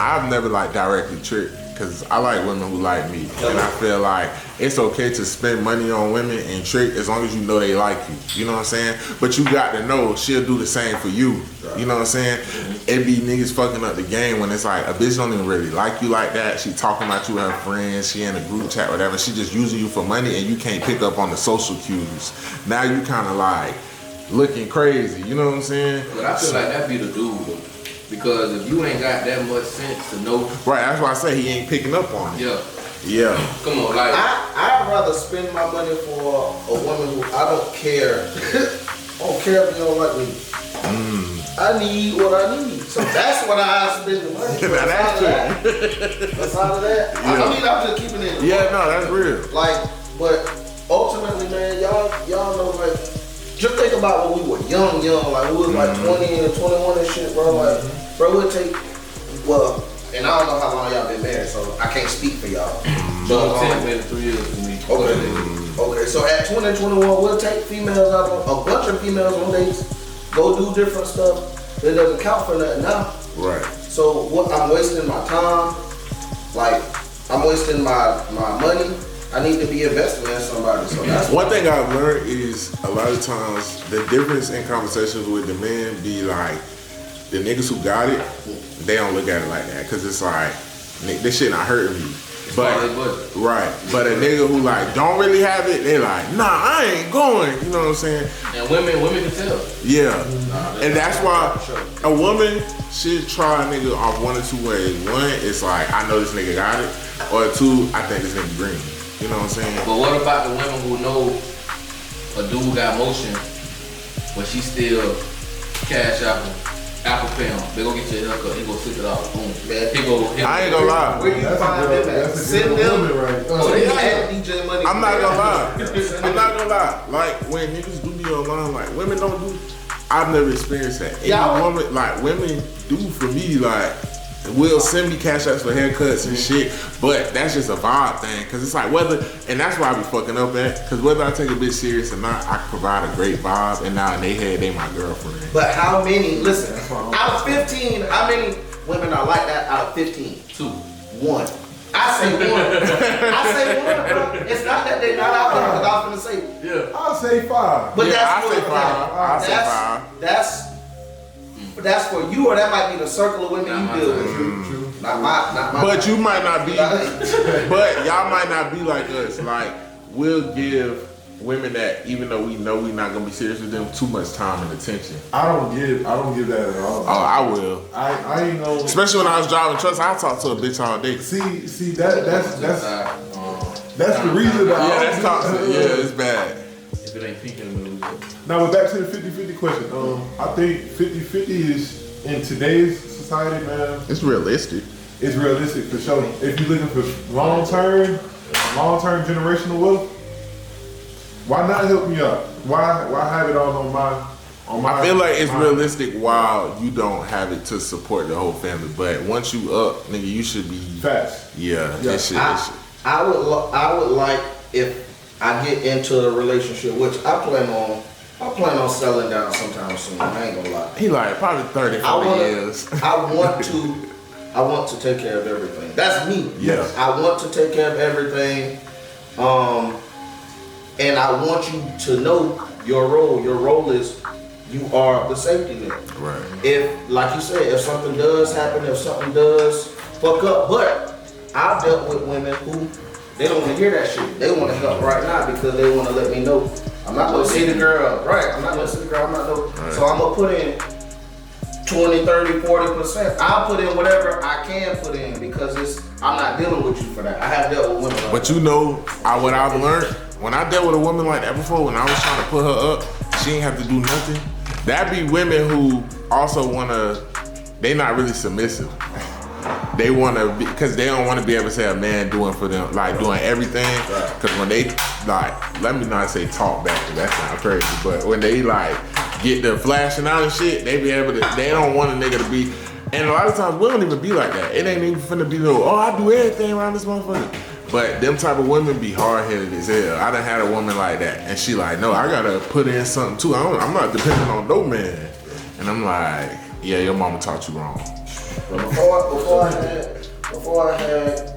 I've never like directly tricked, because I like women who like me. And I feel like it's okay to spend money on women and trick as long as you know they like you. You know what I'm saying? But you got to know she'll do the same for you. You know what I'm saying? It be niggas fucking up the game when it's like a bitch don't even really like you like that. She talking about you with her friends. She in a group chat, whatever. She just using you for money and you can't pick up on the social cues. Now you kind of like looking crazy. You know what I'm saying? But I feel like that be the dude. Because if you ain't got that much sense to know. Right, that's why I say he ain't picking up on it. Yeah. Yeah. Come on, like. I'd rather spend my money for a woman who I don't care. I don't care if you don't like me. I need what I need. So that's what I spend the money for. That's out of that. Yeah. I mean, I'm just keeping it. Yeah, no, that's real. Like, but ultimately, man, y'all know, like, just think about when we were young, like we was like 20 and 21 and shit, bro. Like, bro, it take, well, and I don't know how long y'all been married, so I can't speak for y'all. So 10 maybe 3 years for me. Okay, so at 20 and 21, we'll take females out on, a bunch of females on dates, go do different stuff. It doesn't count for nothing now. Right. So what, I'm wasting my time, like, I'm wasting my money. I need to be investing in somebody. So that's one thing I've learned is a lot of times the difference in conversations with the men be like the niggas who got it, they don't look at it like that, because it's like, this shit not hurting me. But but a nigga who like don't really have it, they like, nah, I ain't going. You know what I'm saying? And women can tell. Yeah, and that's why a woman should try a nigga off one or two ways. One, it's like I know this nigga got it, or two, I think this nigga green. You know what I'm saying? But what about the women who know a dude got motion, but she still cash Apple Pay him? They go get your haircut, he go $60. Boom. I ain't gonna lie. Where you find them at? Send them. I'm not gonna lie. I'm not gonna lie. Like when niggas do be online, like women don't do. I've never experienced that. Any woman, like women do for me, like will send me cash outs for haircuts and shit. But that's just a vibe thing, cause it's like whether, and that's why I be fucking up at. Cause whether I take a bitch serious or not, I can provide a great vibe, and now in their head they my girlfriend. But how many? Listen, out of 15, how many women are like that? Out of 15, 2, 1. I say 1. I say 1, bro. It's not that they're not out there. Cause I was gonna say, yeah, I'll say 5. but Yeah, that's I say 5. I say 5. That's for you, or that might be the circle of women you deal with. True. Not my. But you might not be. But y'all might not be like us. Like we'll give women that, even though we know we're not gonna be serious with them, too much time and attention. I don't give that at all. Oh, I will. I ain't gonna. Especially when I was driving trucks, I talk to a bitch all day. See that's the reason that Yeah, that's toxic. Yeah, it's bad. if it ain't pink in the middle. Now we're back to the 50-50 question. I think 50-50 is in today's society, man. It's realistic. It's realistic for sure. If you're looking for long-term generational wealth, why not help me out? Why have it all on my? I feel like it's realistic while you don't have it to support the whole family. But once you up, nigga, you should be fast. Yeah, that shit. I would like, if I get into a relationship, which I plan on settling down sometime soon. I ain't gonna lie. He like probably 30, 40 years. I want to take care of everything. That's me. Yeah. I want to take care of everything. And I want you to know your role. Your role is you are the safety net. Right. If, like you said, if something does happen, if something does fuck up, but I've dealt with women who they don't want to hear that shit. They want to help right now because they want to let me know. I'm not gonna see the girl, right? I'm not gonna see the girl. I'm not gonna. Right. So I'm gonna put in 20, 30, 40%. I'll put in whatever I can put in because I'm not dealing with you for that. I have dealt with women like But you know, what I've learned, when I dealt with a woman like that before, when I was trying to put her up, she ain't have to do nothing. That be women who also wanna, they not really submissive. They wanna be, cause they don't wanna be able to say a man doing for them, like doing everything. Cause when they like, let me not say talk back, cause that sound crazy, but when they like get the flashing out and shit, they be able to, they don't want a nigga to be, and a lot of times we don't even be like that. It ain't even finna be no, oh, I do everything around this motherfucker. But them type of women be hard-headed as hell. I done had a woman like that, and she like, no, I gotta put in something too. I'm not depending on no man. And I'm like, yeah, your mama taught you wrong. But before I had,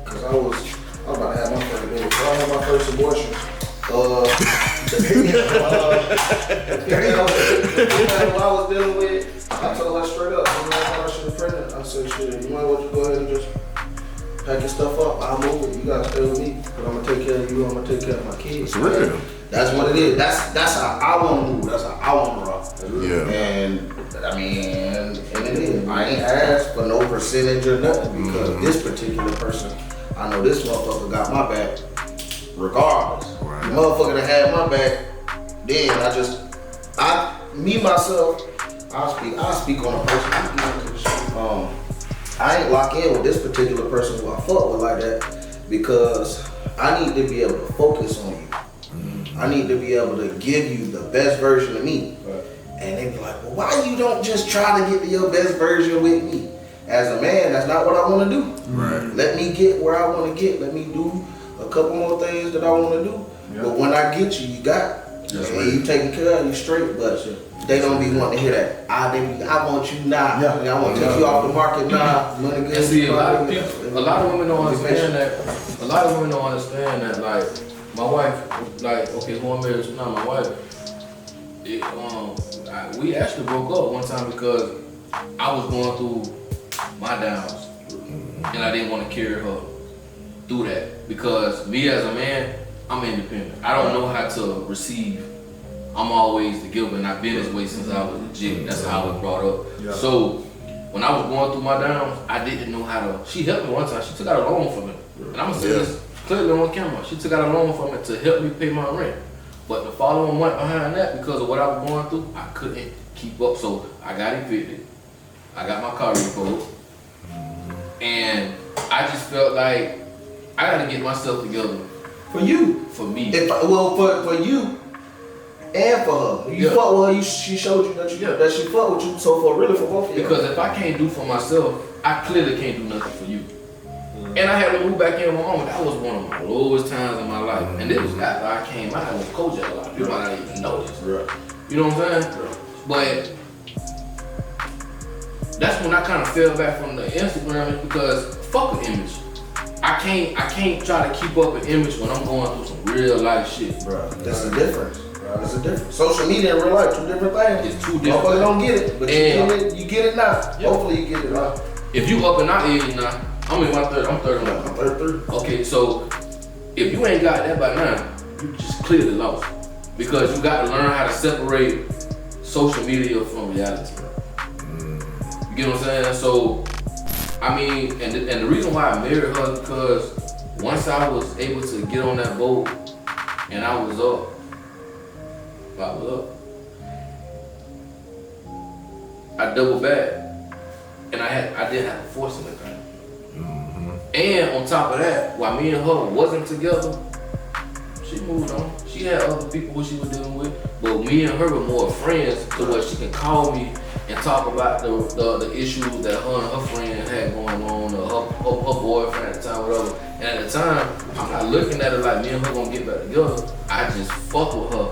cause I was about to have my first baby. Before I had my first abortion, the female who I was dealing with, I told her straight up, I should have pregnant. I said, shit, you might want to go ahead and just pack your stuff up. I'll move it. You gotta stay with me, but I'm gonna take care of you. I'm gonna take care of my kids. It's real. That's what it is. That's how I want to move. That's how I want to rock. Yeah. And I mean, and it is. I ain't asked for no percentage or nothing because this particular person, I know this motherfucker got my back regardless. Right. The motherfucker that had my back, then I speak on a person. I ain't lock in with this particular person who I fuck with like that because I need to be able to focus on you. I need to be able to give you the best version of me. Right. And they be like, well, why you don't just try to get to your best version with me? As a man, that's not what I want to do. Right. Let me get where I want to get. Let me do a couple more things that I want to do. Yep. But when I get you, you got. That's right. You taking care of you straight, but they don't be wanting to hear that. I want you now. Yeah. I want to take you off the market now. Money good. See, a lot of women don't understand that. A lot of women don't understand that, like, my wife, like, okay, who I'm married to now, my wife, we actually broke up one time because I was going through my downs and I didn't want to carry her. through that because me as a man, I'm independent. I don't know how to receive. I'm always the giver, and I've been this way since I was legit. That's how I was brought up. Yeah. So when I was going through my downs, I didn't know how to. She helped me one time. She took out a loan for me, and I'm gonna say this clearly on camera. She took out a loan for me to help me pay my rent. But the following month behind that, because of what I was going through, I couldn't keep up. So I got evicted. I got my car repoed, and I just felt like I got to get myself together. For you. For me. For you and for her. You fuck with her, she showed you that she fuck with you, so for both of you. Because if I can't do for myself, I clearly can't do nothing for you. And I had to move back in with my mama. That was one of my lowest times in my life. And this was after I came out with Kojack. A lot of people might not even know this. Right. You know what I'm saying? But that's when I kind of fell back from the Instagram because fuck an image. I can't try to keep up an image when I'm going through some real life shit. Bro, that's the difference. That's the difference. Social media and real life, two different things. It's two different Hopefully don't get it, but you get it now. Yep. Hopefully you get it now. If you up in our age now, I'm in my 30, I'm 31. I'm 33. Okay, so if you ain't got that by now, you just clearly lost. Because you got to learn how to separate social media from reality. You get what I'm saying? So, I mean, and the reason why I married her is because once I was able to get on that boat and I was up, I doubled back and I didn't have to force anything. And on top of that, while me and her wasn't together, she moved on. She had other people who she was dealing with, but me and her were more friends to where she can call me and talk about the issues that her and her friend had going on, or her boyfriend at the time, whatever. And at the time, I'm not looking at it like me and her gonna get back together. I just fuck with her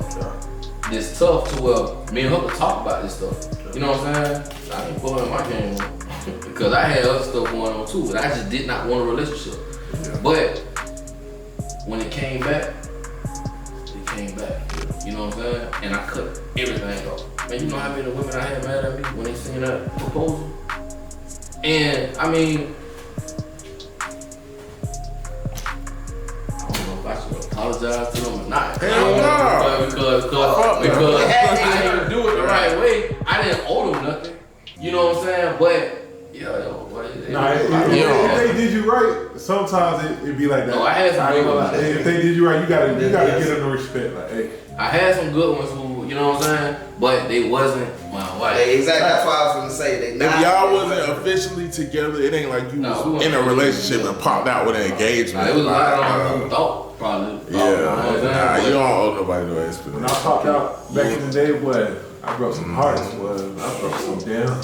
this tough to where me and her could talk about this stuff. You know what I'm saying? I didn't put her in my game because I had other stuff going on too, but I just did not want a relationship. But when it came back, you know what I'm saying? And I cut everything off. Man, you know how many women I had mad at me when they seen that proposal? And I mean, I don't know if I should apologize to them or not. Hell no. Because I didn't do it the right way. I didn't owe them nothing. You know what I'm saying? But if they did you right, sometimes it be like that. No, I had some good ones. If they did you right, you gotta give them the respect. Like, hey. I had some good ones who, you know what I'm saying? But they wasn't my wife. Exactly, that's what I was gonna say. If y'all wasn't officially together, it ain't like you was in a relationship and popped out with an engagement. It was a lot of who thought, probably. You don't owe nobody no explanation. When I popped out back in the day, boy, I broke some hearts. I broke some damn.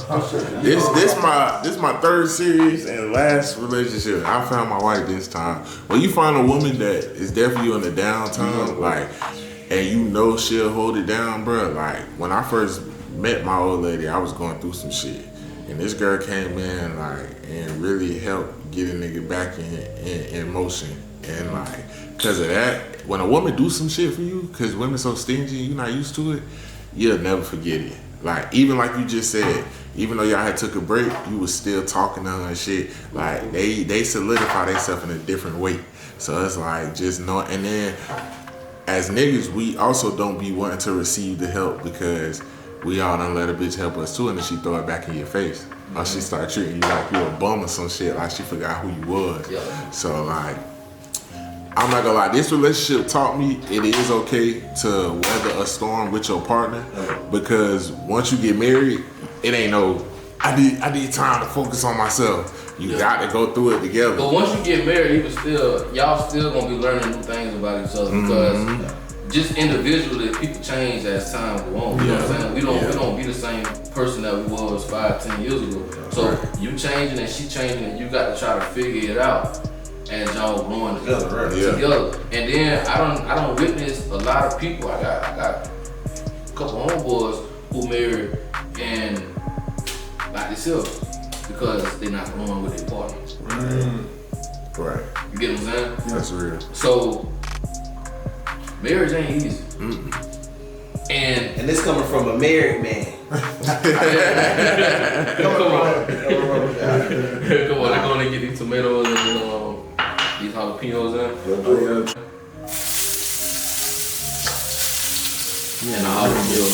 This my third series and last relationship. I found my wife this time. When you find a woman that is there for you in the downtime, like, and you know she'll hold it down, bro. Like, when I first met my old lady, I was going through some shit, and this girl came in like and really helped get a nigga back in motion. And like, cause of that, when a woman do some shit for you, cause women so stingy, you're not used to it, you'll never forget it. Like, even like you just said, even though y'all had took a break, you was still talking to her and shit. Like, they solidify themselves in a different way. So it's like, just know. And then as niggas, we also don't be wanting to receive the help because we all done let a bitch help us too, and then she throw it back in your face. Or she start treating you like you a bum or some shit, like she forgot who you was. Yeah. So like, I'm not gonna lie, this relationship taught me it is okay to weather a storm with your partner, because once you get married, it ain't no, I need time to focus on myself. You got to go through it together. But once you get married, y'all still gonna be learning new things about each other because just individually, people change as time go on. You know what I'm saying? We don't be the same person that we was 5-10 years ago. So you changing and she changing, and you got to try to figure it out as y'all growing together. Together. And then I don't witness a lot of people. I got a couple homeboys who married and like themselves because they're not growing with their partner. Right. You get what I'm saying? That's real. So marriage ain't easy. And this coming from a married man. Come on, they're gonna get these tomatoes and these jalapenos in. And the jalapeno.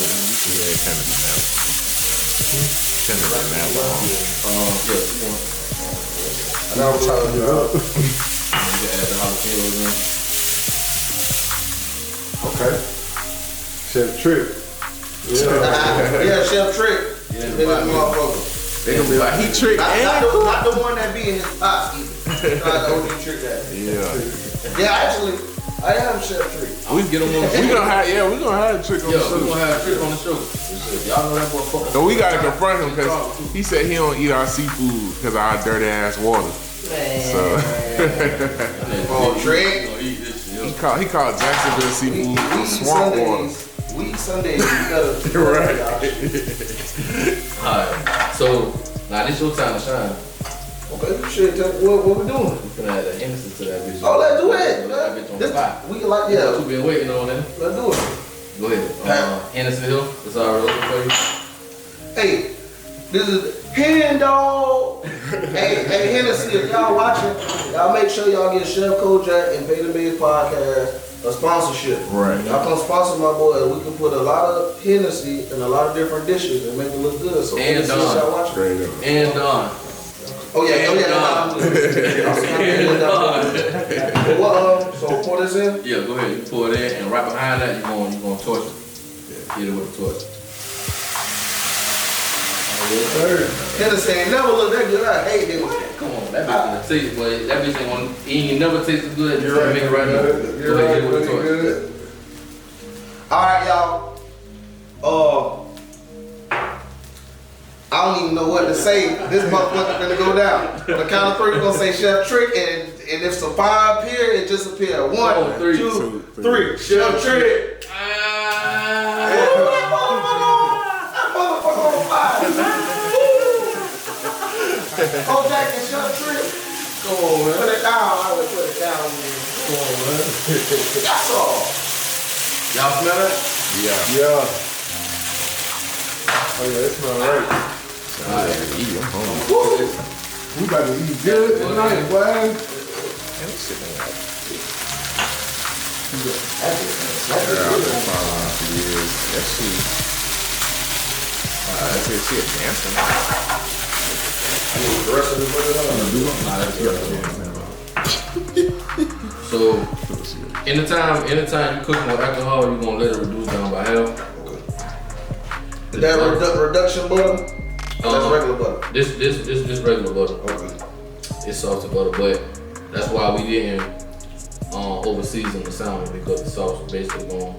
Yeah, it kind of been that long. Kind of been that long. I know I'm trying to do it. You can add the jalapenos in. Okay. Chef Trick. Yeah, Chef Trick. Yeah, Been that motherfucker. They gonna be like, he tricked Not the one that be in his pots either. Not the OG Trick that. Yeah. Yeah, actually, I am Chef Trick. We can get them on the show. We gonna have a trick on the We're show. gonna have a trick on the show. Y'all know that motherfucker. So we gotta confront him because he said he don't eat our seafood because of our dirty ass water. So Oh, Trick. he called Jacksonville seafood swamp water. We eat Sundays. You gotta Right. Alright, so now this your time to shine. Okay, shit. What we doing? We finna add the Hennessy to that bitch. Oh, let's do it. That bitch on This- fire. We can like, You yeah. been waiting on that. Let's do it. Go ahead. Hennessy Hill, it's already open for you. Hey, this is Hen Dog. hey, Hennessy, if y'all watching, y'all make sure y'all get Chef Kojack and Pay the Biz podcast a sponsorship. Right. Y'all come sponsor my boy, and we can put a lot of Hennessy in a lot of different dishes and make it look good. So And Hennessy, y'all watching. Straight up. And done. Oh yeah, And nah, well, so pour this in. Yeah, go ahead. You pour it in, and right behind that, you're gonna torch it. Hit it with the torch. Hennessy ain't never looked that good. I hate Hennessy. Come on, that bitch gonna taste, but that bitch ain't gonna. He ain't never tasted good. You're right. Make it right now. You're Go ahead, right. hit it with the Pretty torch. good. All right, y'all. I don't even know what to say. This motherfucker gonna go down. On the count of three, we're gonna say Chef Trick, and if some fire appear, it just appear. One, Oh, three, two, three. Chef Trick. That motherfucker on fire. Oh, Jack and Chef Trick. Come on, man. Put it down. I would put it down. Come on, man. That's all. Y'all smell that? Yeah. Yeah. Oh yeah, it smells right. Alright. We about to eat good tonight, boy. I've been following her for years. That shit. That's it. She a dancer. The rest of the So, anytime you cooking with alcohol, you're gonna let it reduce down by half. that reduction butter? That's regular butter. This regular butter. Okay. It's salted butter, but that's why we didn't over season the salmon, because the sauce is basically gonna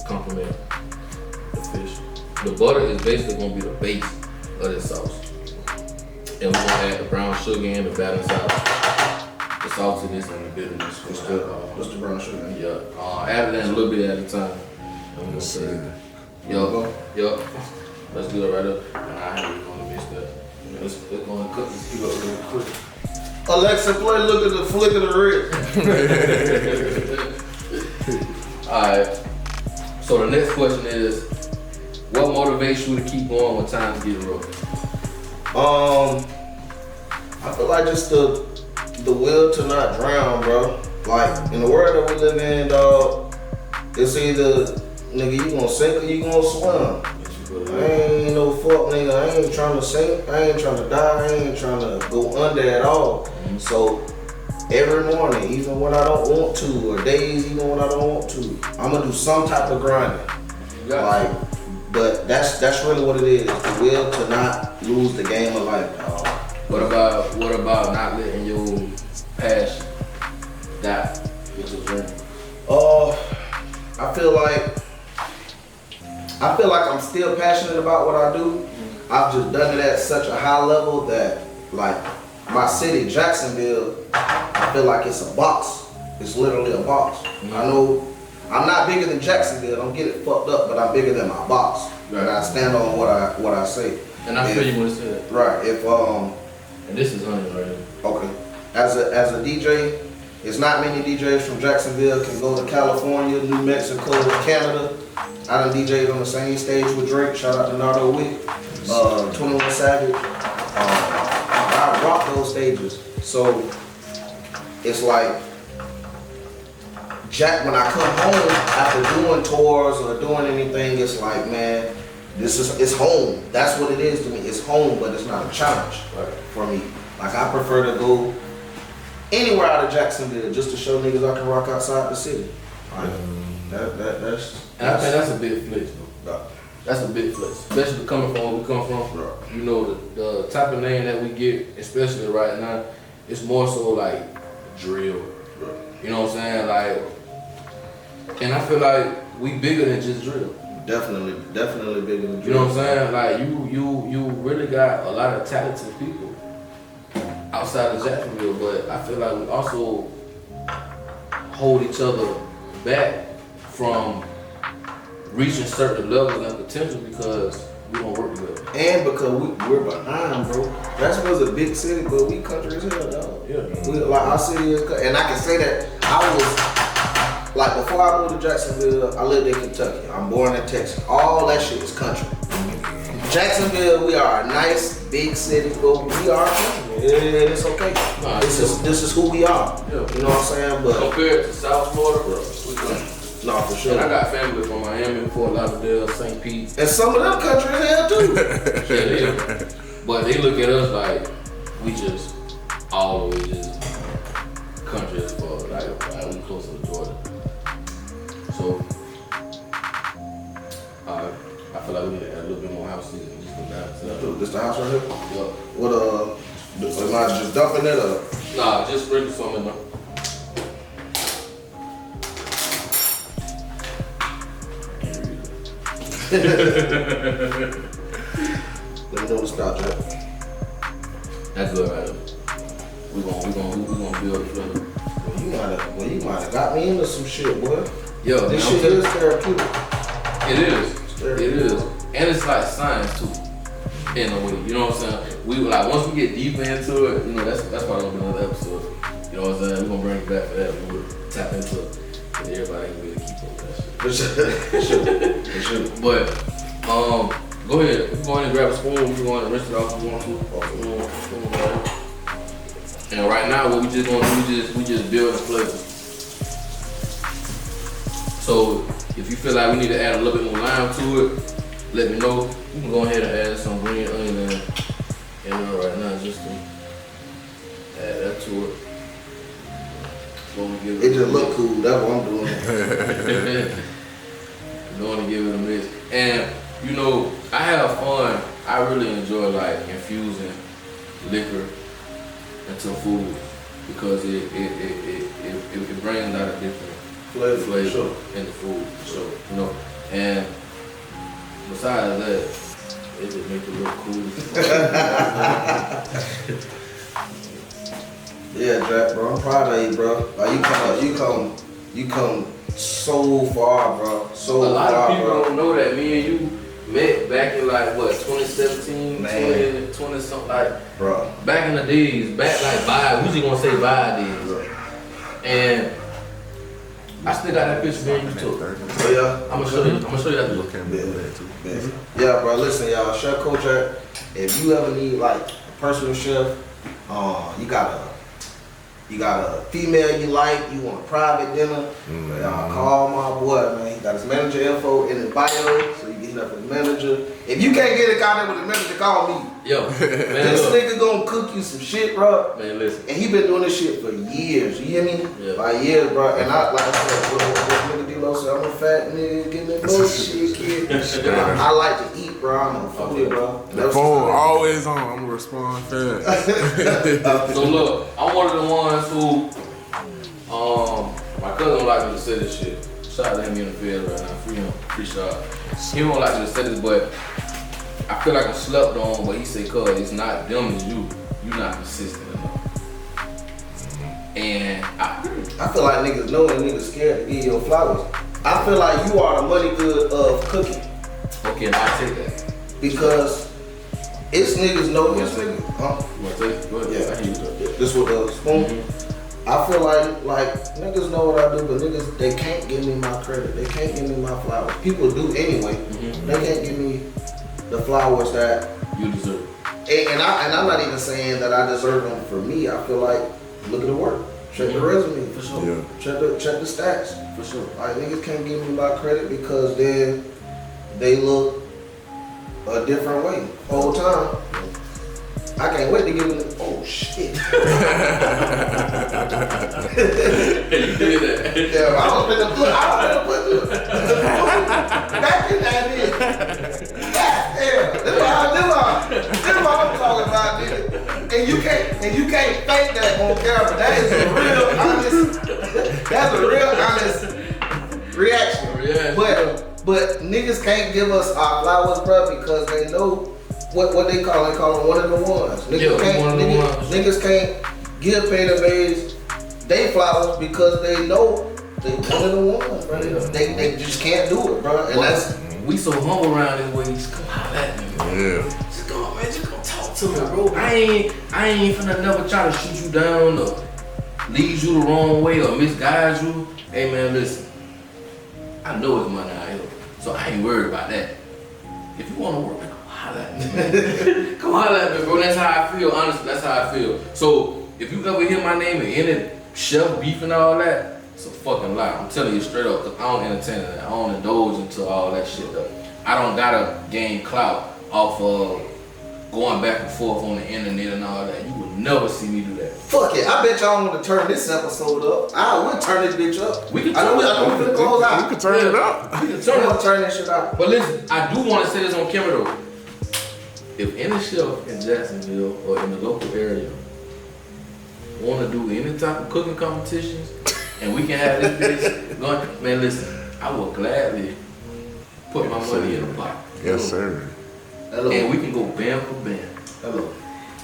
complement the fish. The butter is basically gonna be the base of this sauce. And we're gonna add the brown sugar in to balance out the saltiness and the bitterness. What's the brown sugar? Yeah. Add it in a little bit at a time. And we're gonna say, yup. Let's do it right up. And I ain't gonna mix that. Let's go and cook this up real quick. Alexa, play Look at the Flick of the Wrist. Alright. So the next question is, what motivates you to keep going when times get rough? I feel like just the will to not drown, bro. Like, in the world that we live in, dog, it's either, nigga, you gonna sink or you gonna swim. I ain't no fuck nigga, I ain't trying to sink, I ain't trying to die, I ain't trying to go under at all. So every morning, even when I don't want to, or days even when I don't want to, I'm gonna do some type of grinding. Like, but that's really what it is, the will to not lose the game of life, dog. What about not letting your passion die with the dream? I feel like I'm still passionate about what I do. I've just done it at such a high level that, like, my city, Jacksonville, I feel like it's a box. It's literally a box. Mm-hmm. I know I'm not bigger than Jacksonville. Don't get it fucked up, but I'm bigger than my box. Right. And I stand on what I say. And I feel you when you say that. Right. If And this is honey right here. Okay. As a DJ, it's not many DJs from Jacksonville can go to California, New Mexico, Canada. I done DJ'd on the same stage with Drake. Shout out to Nardo Wick, 21 Savage. I rock those stages. So it's like Jack, when I come home after doing tours or doing anything, it's like, man, it's home. That's what it is to me. It's home, but it's not a challenge for me. Like, I prefer to go anywhere out of Jacksonville just to show niggas I can rock outside the city. Like, that's. And I think that's a big flex, though. That's a big flex, especially coming from where we come from. You know, the type of name that we get, especially right now, it's more so like drill. You know what I'm saying? Like, and I feel like we bigger than just drill. Definitely bigger than drill. You know what I'm saying? Like, you really got a lot of talented people outside of Jacksonville, but I feel like we also hold each other back from reaching certain levels and potential because we don't work together. And because we're behind, bro. Jacksonville's a big city, but we country as hell, dog. Yeah. Like, our city is, and I can say that I was, like, before I moved to Jacksonville, I lived in Kentucky. I'm born in Texas. All that shit is country. Jacksonville, we are a nice, big city, but we are country. It's okay. Nah, this is who we are. Yeah. You know what I'm saying? But compared to South Florida, bro, we country. No, for sure. And I got family from Miami, Fort Lauderdale, St. Pete. And some of them country as hell too. Yeah. But they look at us like we just always just country as far like we closer to Georgia. So I feel like we need to add a little bit more house season. Just go down to that. This the house right here? Yeah. What am I just dumping it up? Nah, just sprinkle some in there. Let me know the stop, Jack. That's good right there. We gonna build it further. Well, you might have got me into some shit, boy. Yo, This man, shit is therapeutic. It is, and it's like science too, in a way. You know what I'm saying? We like once we get deeper into it, you know that's probably gonna be another episode. You know what I'm saying? We're gonna bring it back for that. We're gonna tap into it, and everybody can really keep up with that shit. For sure. But go ahead. We can go ahead and grab a spoon. We can go ahead and rinse it off if you want to. And right now, what we just gonna do, we just build a flavor. So if you feel like we need to add a little bit more lime to it, let me know. We can go ahead and add some green onion in there right now just to add that to it. It just look cool. That's what I'm doing. Going to give it a mix. And you know, I have fun. I really enjoy like infusing liquor into food because it brings out a different flavor sure. in the food. So you know, and besides that, it just makes it look cool. Yeah, Jack, bro. I'm proud of you, bro. Like you come so far, bro. So far, a lot of people bro. don't know that me and you met back in like what 2017, Man. 20 something like. Bro. Back in the days, back like vibe, we just gonna say vibe days. Bro. And I still got that picture man you took. Oh yeah. I'm gonna show you that look. Yeah, bro. Listen, y'all. Chef Kojack. If you ever need like a personal chef, you got a female you like, you want a private dinner, y'all call my boy, man. He got his manager info in his bio, so you can hit up his manager. If you can't get it out there with his manager, call me. Yo, man, This nigga gonna cook you some shit, bro. man, listen. And he been doing this shit for years, you hear me? Yeah. Like years, bro. And I, like I said, what nigga D-Lo said, I'm a fat nigga, getting that bullshit, kid. I like to eat, bro. I'm a foodie, bro. The phone always on. I'm gonna respond fast. So look, I'm one of the ones who, my cousin don't like me to say this shit. Shout out to him in the field right now, free him, free shot. He don't like me to say this, but I feel like I'm slept on, but he say, cuz it's not them, it's you. You not consistent enough. And I feel like niggas know and niggas scared to give your flowers. I feel like you are the money good of cooking. okay, I'll take that. Because it's niggas know this nigga. You wanna take it? Go ahead. Yeah. I hear you. This with the spoon. Mm-hmm. I feel like niggas know what I do, but niggas, they can't give me my credit. They can't give me my flowers. People do anyway. Mm-hmm. They can't give me the flowers that You deserve. and I'm not even saying that I deserve them for me. I feel like look at the work. Check the resume. For sure. Yeah. Check the stats. For sure. Like niggas can't give me my credit because then they look a different way whole time. I can't wait to give them. Oh shit! You did that. Yeah, I was finna put back in that bitch. God damn, that's what I'm talking about, nigga. And you can't fake that on camera. That is that's a real honest reaction. But niggas can't give us our flowers, bro, because they know what they call them one of the ones. Niggas can't give Pay the Bays they flowers because they know they one of the ones, bro. They just can't do it, bro. And that's we so humble around this way. Just come holler at me, man. Yeah. Just come, man. Just come talk to me, bro. I ain't finna never try to shoot you down or lead you the wrong way or misguide you. Hey, man, listen. I know it's money out here, so I ain't worried about that. If you wanna work, man, come holler at me, man. Come holler at me, bro. That's how I feel. Honestly, that's how I feel. So if you ever hear my name in any chef beef and all that, it's a fucking lie. I'm telling you straight up, because I don't entertain that. I don't indulge into all that shit though. I don't gotta gain clout off of going back and forth on the internet and all that. You will never see me do that. fuck it. I bet y'all want to turn this episode up. I would turn this bitch up. We can I know turn we can close out. We can turn it up. We can Turn turn it up. turn that shit out. But listen, I do want to say this on camera though. If any chef in Jacksonville or in the local area want to do any type of cooking competitions and we can have this bitch going, man, listen, I will gladly put my money in the pot. Yes, sir. Hello. And we can go band for band. Hello.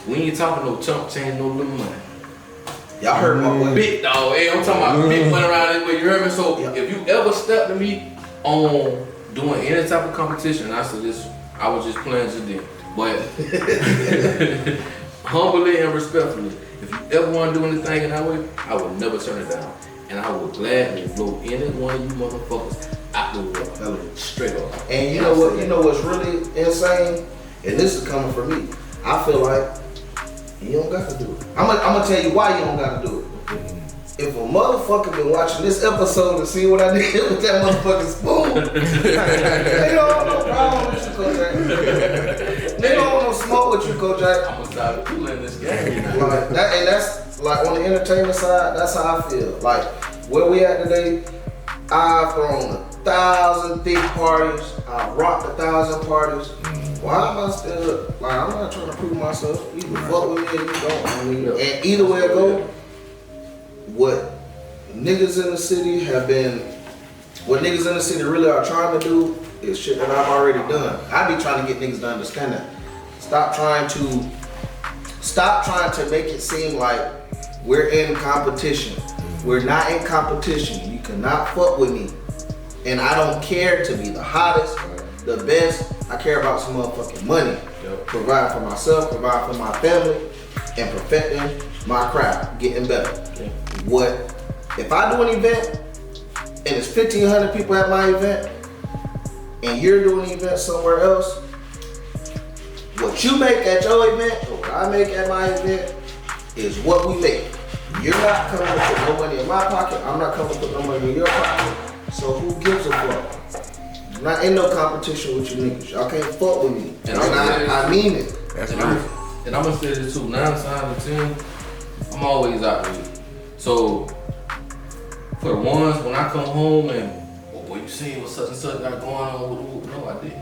We ain't talking no chump change, no little money. Y'all heard my boy. Big dog, hey, I'm talking about big money around this way, you heard me? So if you ever step to me on doing any type of competition, and I said this, I was just playing just then. But humbly and respectfully, if you ever want to do anything in that way, I will never turn it down. And I will gladly blow any one of you motherfuckers out the water. Straight up. And you know what? You know what's really insane? And this is coming from me. I feel like you don't got to do it. I'm gonna tell you why you don't got to do it. If a motherfucker been watching this episode and see what I did with that motherfucking spoon, they don't want no problem with you, Kojack. They don't want no smoke with you, Kojack. I'm gonna start cooling this game. Like that, and that's like on the entertainment side. That's how I feel. Like where we at today, I've thrown 1,000 big parties. I've rocked 1,000 parties. Why am I still like? I'm not trying to prove myself. You can fuck with me or you don't. I mean, and either way it go, what niggas in the city really are trying to do is shit that I've already done. I be trying to get niggas to understand that. Stop trying to make it seem like we're in competition. We're not in competition. You cannot fuck with me. And I don't care to be the hottest, the best. I care about some motherfucking money. Provide for myself, provide for my family, and perfecting my craft, getting better. What if I do an event and it's 1,500 people at my event and you're doing an event somewhere else? What you make at your event or what I make at my event is what we make. You're not coming to put no money in my pocket. I'm not coming to put no money in your pocket. So who gives a fuck? Not in no competition with you niggas. Y'all can't fuck with me. And I mean it. That's And right. I'm gonna say this too. 9 times out of 10, I'm always out with you. So for the ones when I come home and boy, you seen what such and such got going on with no, I didn't.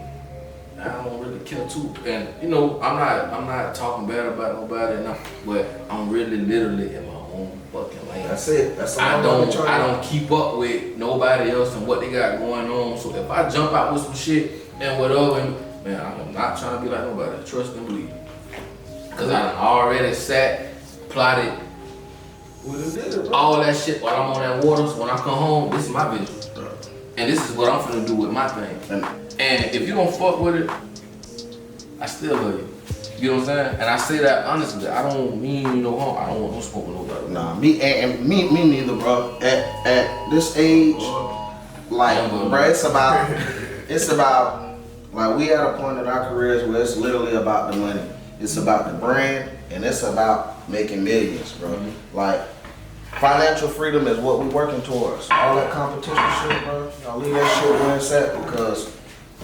I don't really care too. And you know, I'm not talking bad about nobody, but I'm really literally in my own fucking lane. That's it. That's all I don't keep up with nobody else and what they got going on. So if I jump out with some shit and whatever, man, I'm not trying to be like nobody. Trust and believe. Cause I done already sat, plotted, all that shit while I'm on that water. So when I come home, this is my vision. And this is what I'm finna do with my thing. And if you don't fuck with it, I still love you. You know what I'm saying? And I say that honestly. I don't mean you no harm. I don't want no smoke with nobody. Nah, me neither, bro. At this age, like, bro, it's about like we at a point in our careers where it's literally about the money. It's about the brand and it's about making millions, bro. Like financial freedom is what we working towards. All that competition shit, bro. Y'all leave that shit where it's at because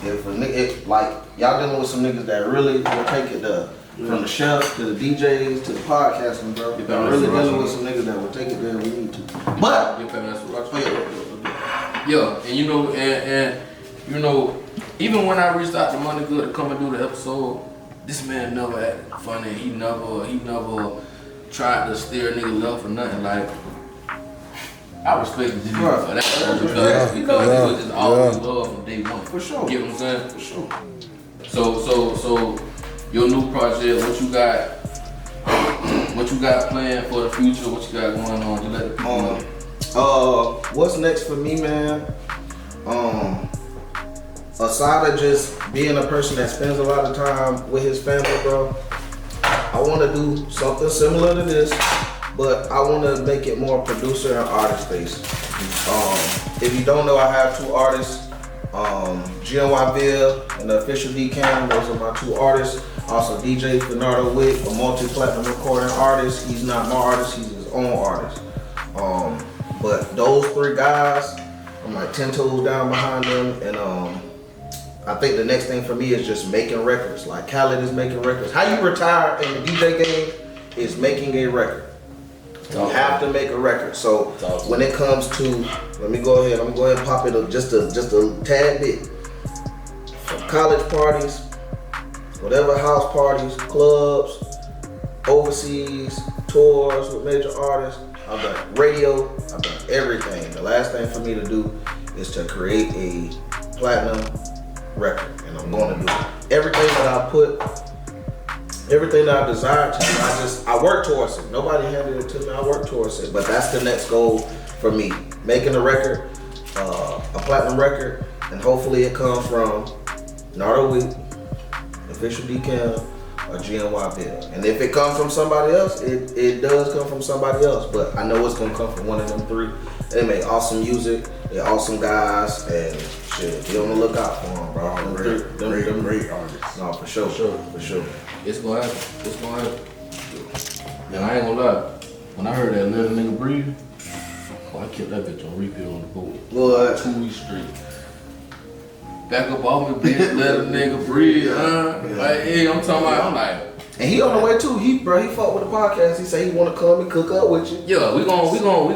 if a nigga, like y'all dealing with some niggas that really will take it from the chef to the DJs to the podcasting, bro. Y'all really dealing with some niggas that will take it there. We need to. But and you know, even when I reached out to Money Good to come and do the episode, this man never acted funny. He never tried to steer a nigga left or nothing. Like, I respected this nigga for that because it was just always love from day one. For sure. You get what I'm saying? For sure. So your new project, what you got planned for the future? What you got going on? You let the people know. What's next for me, man? Aside of just being a person that spends a lot of time with his family, bro, I want to do something similar to this, but I want to make it more producer and artist based. If you don't know, I have two artists, GNYville and the Official D-Cam. Those are my two artists. Also DJ Bernardo Wick, a multi-platinum recording artist. He's not my artist, he's his own artist. But those three guys, I'm like 10 toes down behind them, and I think the next thing for me is just making records. Like Khaled is making records. How you retire in the DJ game is making a record. You have to make a record. So when it comes to, let me go ahead. I'm gonna go ahead and pop it up just a tad bit. From college parties, whatever house parties, clubs, overseas tours with major artists. I've done radio. I've done everything. The last thing for me to do is to create a platinum record, and I'm going to do it. Everything that I desire to do, I work towards it. Nobody handed it to me. I work towards it. But that's the next goal for me: making a record, a platinum record, and hopefully it comes from Nardo Week, Official D-Cam, or GNYville. And if it comes from somebody else, it does come from somebody else. But I know it's gonna come from one of them three. They make awesome music. They're awesome guys, and shit, be on the lookout for them, bro. Great artists. No, for sure. It's gonna happen. And I ain't gonna lie, when I heard that Let a Nigga Breathe, I kept that bitch on repeat on the boat. What? 2 weeks straight. Back up off me, bitch, let a nigga breathe, Like, hey, I'm talking about, I'm like. And he on the way too. He fought with the podcast. He said he wanna come and cook up with you. Yeah, we gonna get him on. We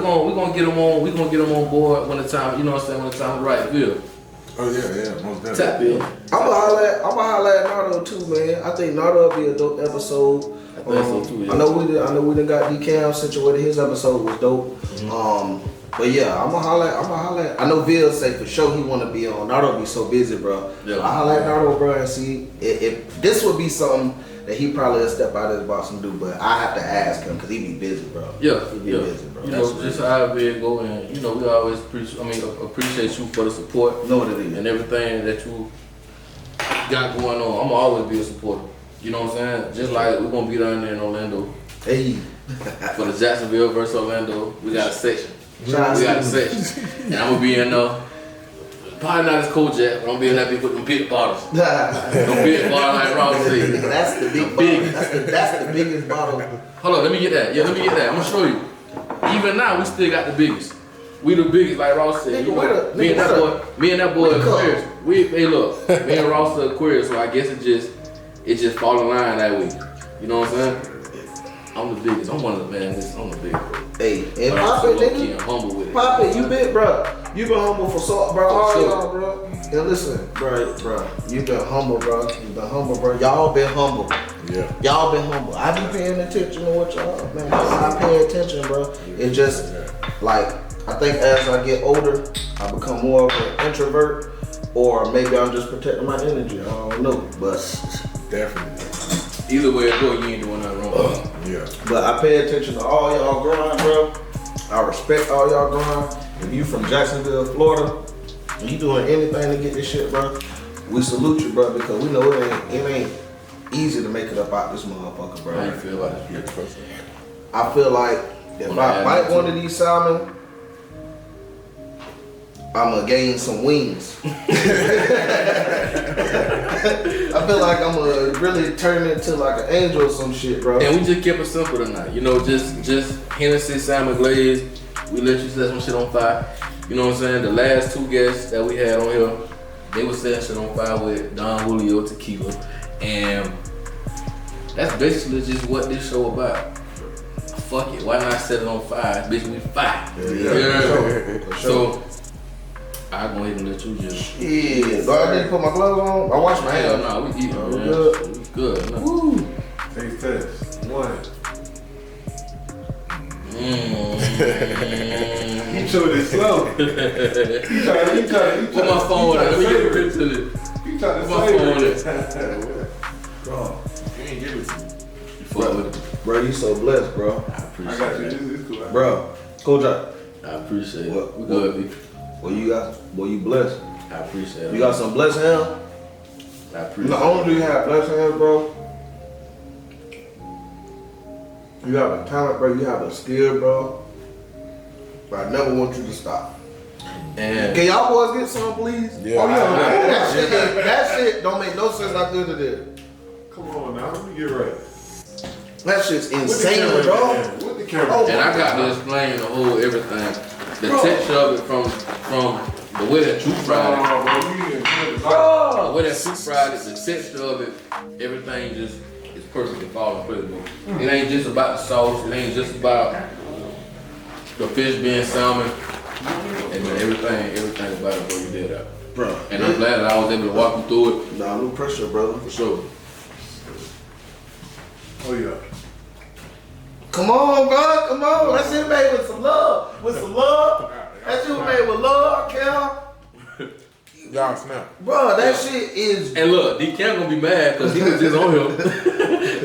gonna get him on board when the time, you know what I'm saying, when the time is right, Bill. Oh yeah, most definitely. Tap in. I'ma holler at Nardo too, man. I think Nardo will be a dope episode. I think so too, yeah. I know we done got D-Cam situated. His episode was dope. Mm-hmm. But yeah, I'ma holler at. I know Bill say for sure he wanna be on. Nardo be so busy, bro. Yeah. I holler at Nardo, bro, and see if this would be something that he probably will step out of his box and do. But I have to ask him because he be busy, bro. Yeah, he be busy, bro. You know, just how it go, and you know, we always appreciate you for the support. You know what it is. And everything that you got going on. I'ma always be a supporter. You know what I'm saying? Just like we're gonna be down there in Orlando. Hey. For the Jacksonville versus Orlando, we got a section. And I'm gonna be in probably not as Kojack, but I'm be in that bitch with them big bottles. Them big bottles like Ross said. That's the big bottle. That's the biggest bottle. Hold on, let me get that. Yeah, let me get that. I'm gonna show you. Even now, we still got the biggest. We the biggest, like Ross said. Me and that boy Aquarius. Hey look, me and Ross are Aquarius, so I guess it just fall in line that way. You know what I'm saying? I'm the biggest. I'm one of the I'm the biggest, bro. Hey, and Pop it, nigga. I'm humble with it. Pop it, you been, bro. You been humble for so, bro. All y'all, bro. And listen, bro. You been humble, bro. Y'all been humble. Yeah. Y'all been humble. I be paying attention to what y'all, man. I pay attention, bro. It just, like, I think as I get older, I become more of an introvert, or maybe I'm just protecting my energy. I don't know, but definitely. Either way it go, you ain't doing nothing wrong. Yeah. But I pay attention to all y'all grind, bro. I respect all y'all grind. If you from Jacksonville, Florida, and you doing anything to get this shit, bro, we salute you, bro, because we know it ain't easy to make it up out this motherfucker, bro. How you feel about it? I feel like if I bite one of these salmon, I'ma gain some wings. I feel like I'm gonna really turn into like an angel or some shit, bro. And we just kept it simple tonight. You know, just Hennessy Salmon Glaze. We let you set some shit on fire. You know what I'm saying? The last 2 guests that we had on here, they were setting shit on fire with Don Julio tequila. And that's basically just what this show about. Fuck it, why not set it on fire? Bitch, we fire. Yeah. So, I'll go ahead and let you just. Yeah, do I need to put my gloves on? I wash my Hell hands. no, we eating, man. good. We good. No. Woo. Taste test. 1. You chewed it slow. You trying Put my phone on. Let me get a picture of this. You trying to Put my phone on it. Bro, you ain't give it to me. You fuck with it. Bro, you so blessed, bro. I appreciate I got you. that. It's cool. Bro, Kojack. I appreciate it. What? We good, B. Boy, you blessed. I appreciate it. You got some blessed hands? I appreciate Not only do you have blessed hands, bro, you have a talent, bro. You have a skill, bro. But I never want you to stop. And Can y'all boys get some, please? Yeah. Oh, yeah. That shit don't make no sense after the day. Come on now, let me get right. That shit's With the insane, camera, bro. man. With the camera. Oh, and I got to explain the whole everything. The texture of it from the way that you fried it. The way that you fried it, the texture of it, everything just is perfectly falling place, bro. It ain't just about the sauce. It ain't just about the fish being salmon. And then everything about it, bro, you did that. bro. And I'm glad that I was able to walk you through it. Nah, no pressure, brother. For sure. Oh yeah. Come on, bro. Come on. That shit made with some love. With some love. That shit made with love, Cal. Y'all snap. Bro, that shit is. And look, D-Cam gonna be mad because he was just on here.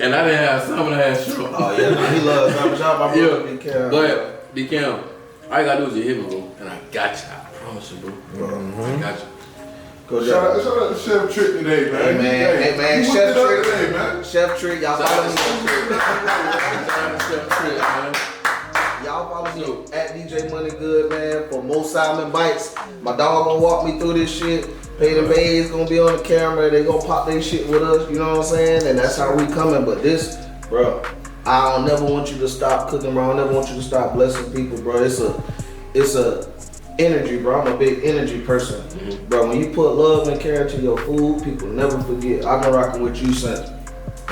And I didn't have salmon, I had shrimp. Oh, yeah. Nah, he loves Salmon. Shout out my brother, Yeah. Cal. But D-Cam, all you gotta do is just hit me, bro. And I got you. I promise you, bro. I got you. Shout out to Chef Trick today, man. Hey, man. You Chef whipped it up Trick. today, man. Chef Trick, y'all follow me. Chef Trick, man. Y'all follow me at DJ Money Good, man, for more Salmon Bites. My dog gonna walk me through this shit. Peyton Bay is gonna be on the camera. They gonna pop their shit with us, you know what I'm saying? And that's how we coming. But this, bro, I don't never want you to stop cooking, bro. I don't never want you to stop blessing people, bro. It's a energy, bro. I'm a big energy person. Bro, when you put love and care into your food, people never forget. I've been rocking with you since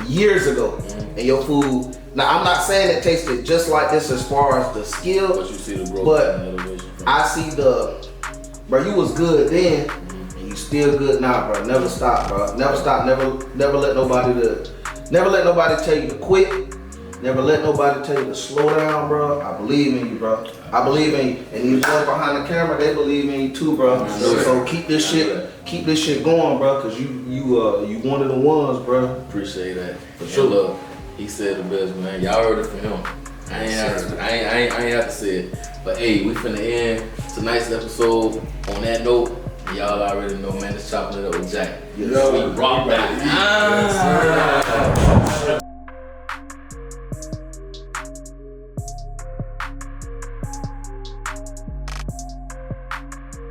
years ago. And your food, now I'm not saying it tasted just like this as far as the skill, But you see the growth but and elevation from I see bro, you was good then, and you still good now, bro. Never stop, bro. Never stop. Never let nobody tell you to quit. Never let nobody tell you to slow down, bro. I believe in you, bro. I believe in you. And these boys behind the camera, they believe in you too, bro. So keep this shit going, bro, cause you one of the ones, bro. Appreciate that. For sure. Look, he said the best, man. Y'all heard it from him. I ain't have to say it. But hey, we finna end tonight's episode on that note. Y'all already know, man. It's Choppin' It Up with Jack. Yeah. We rock back.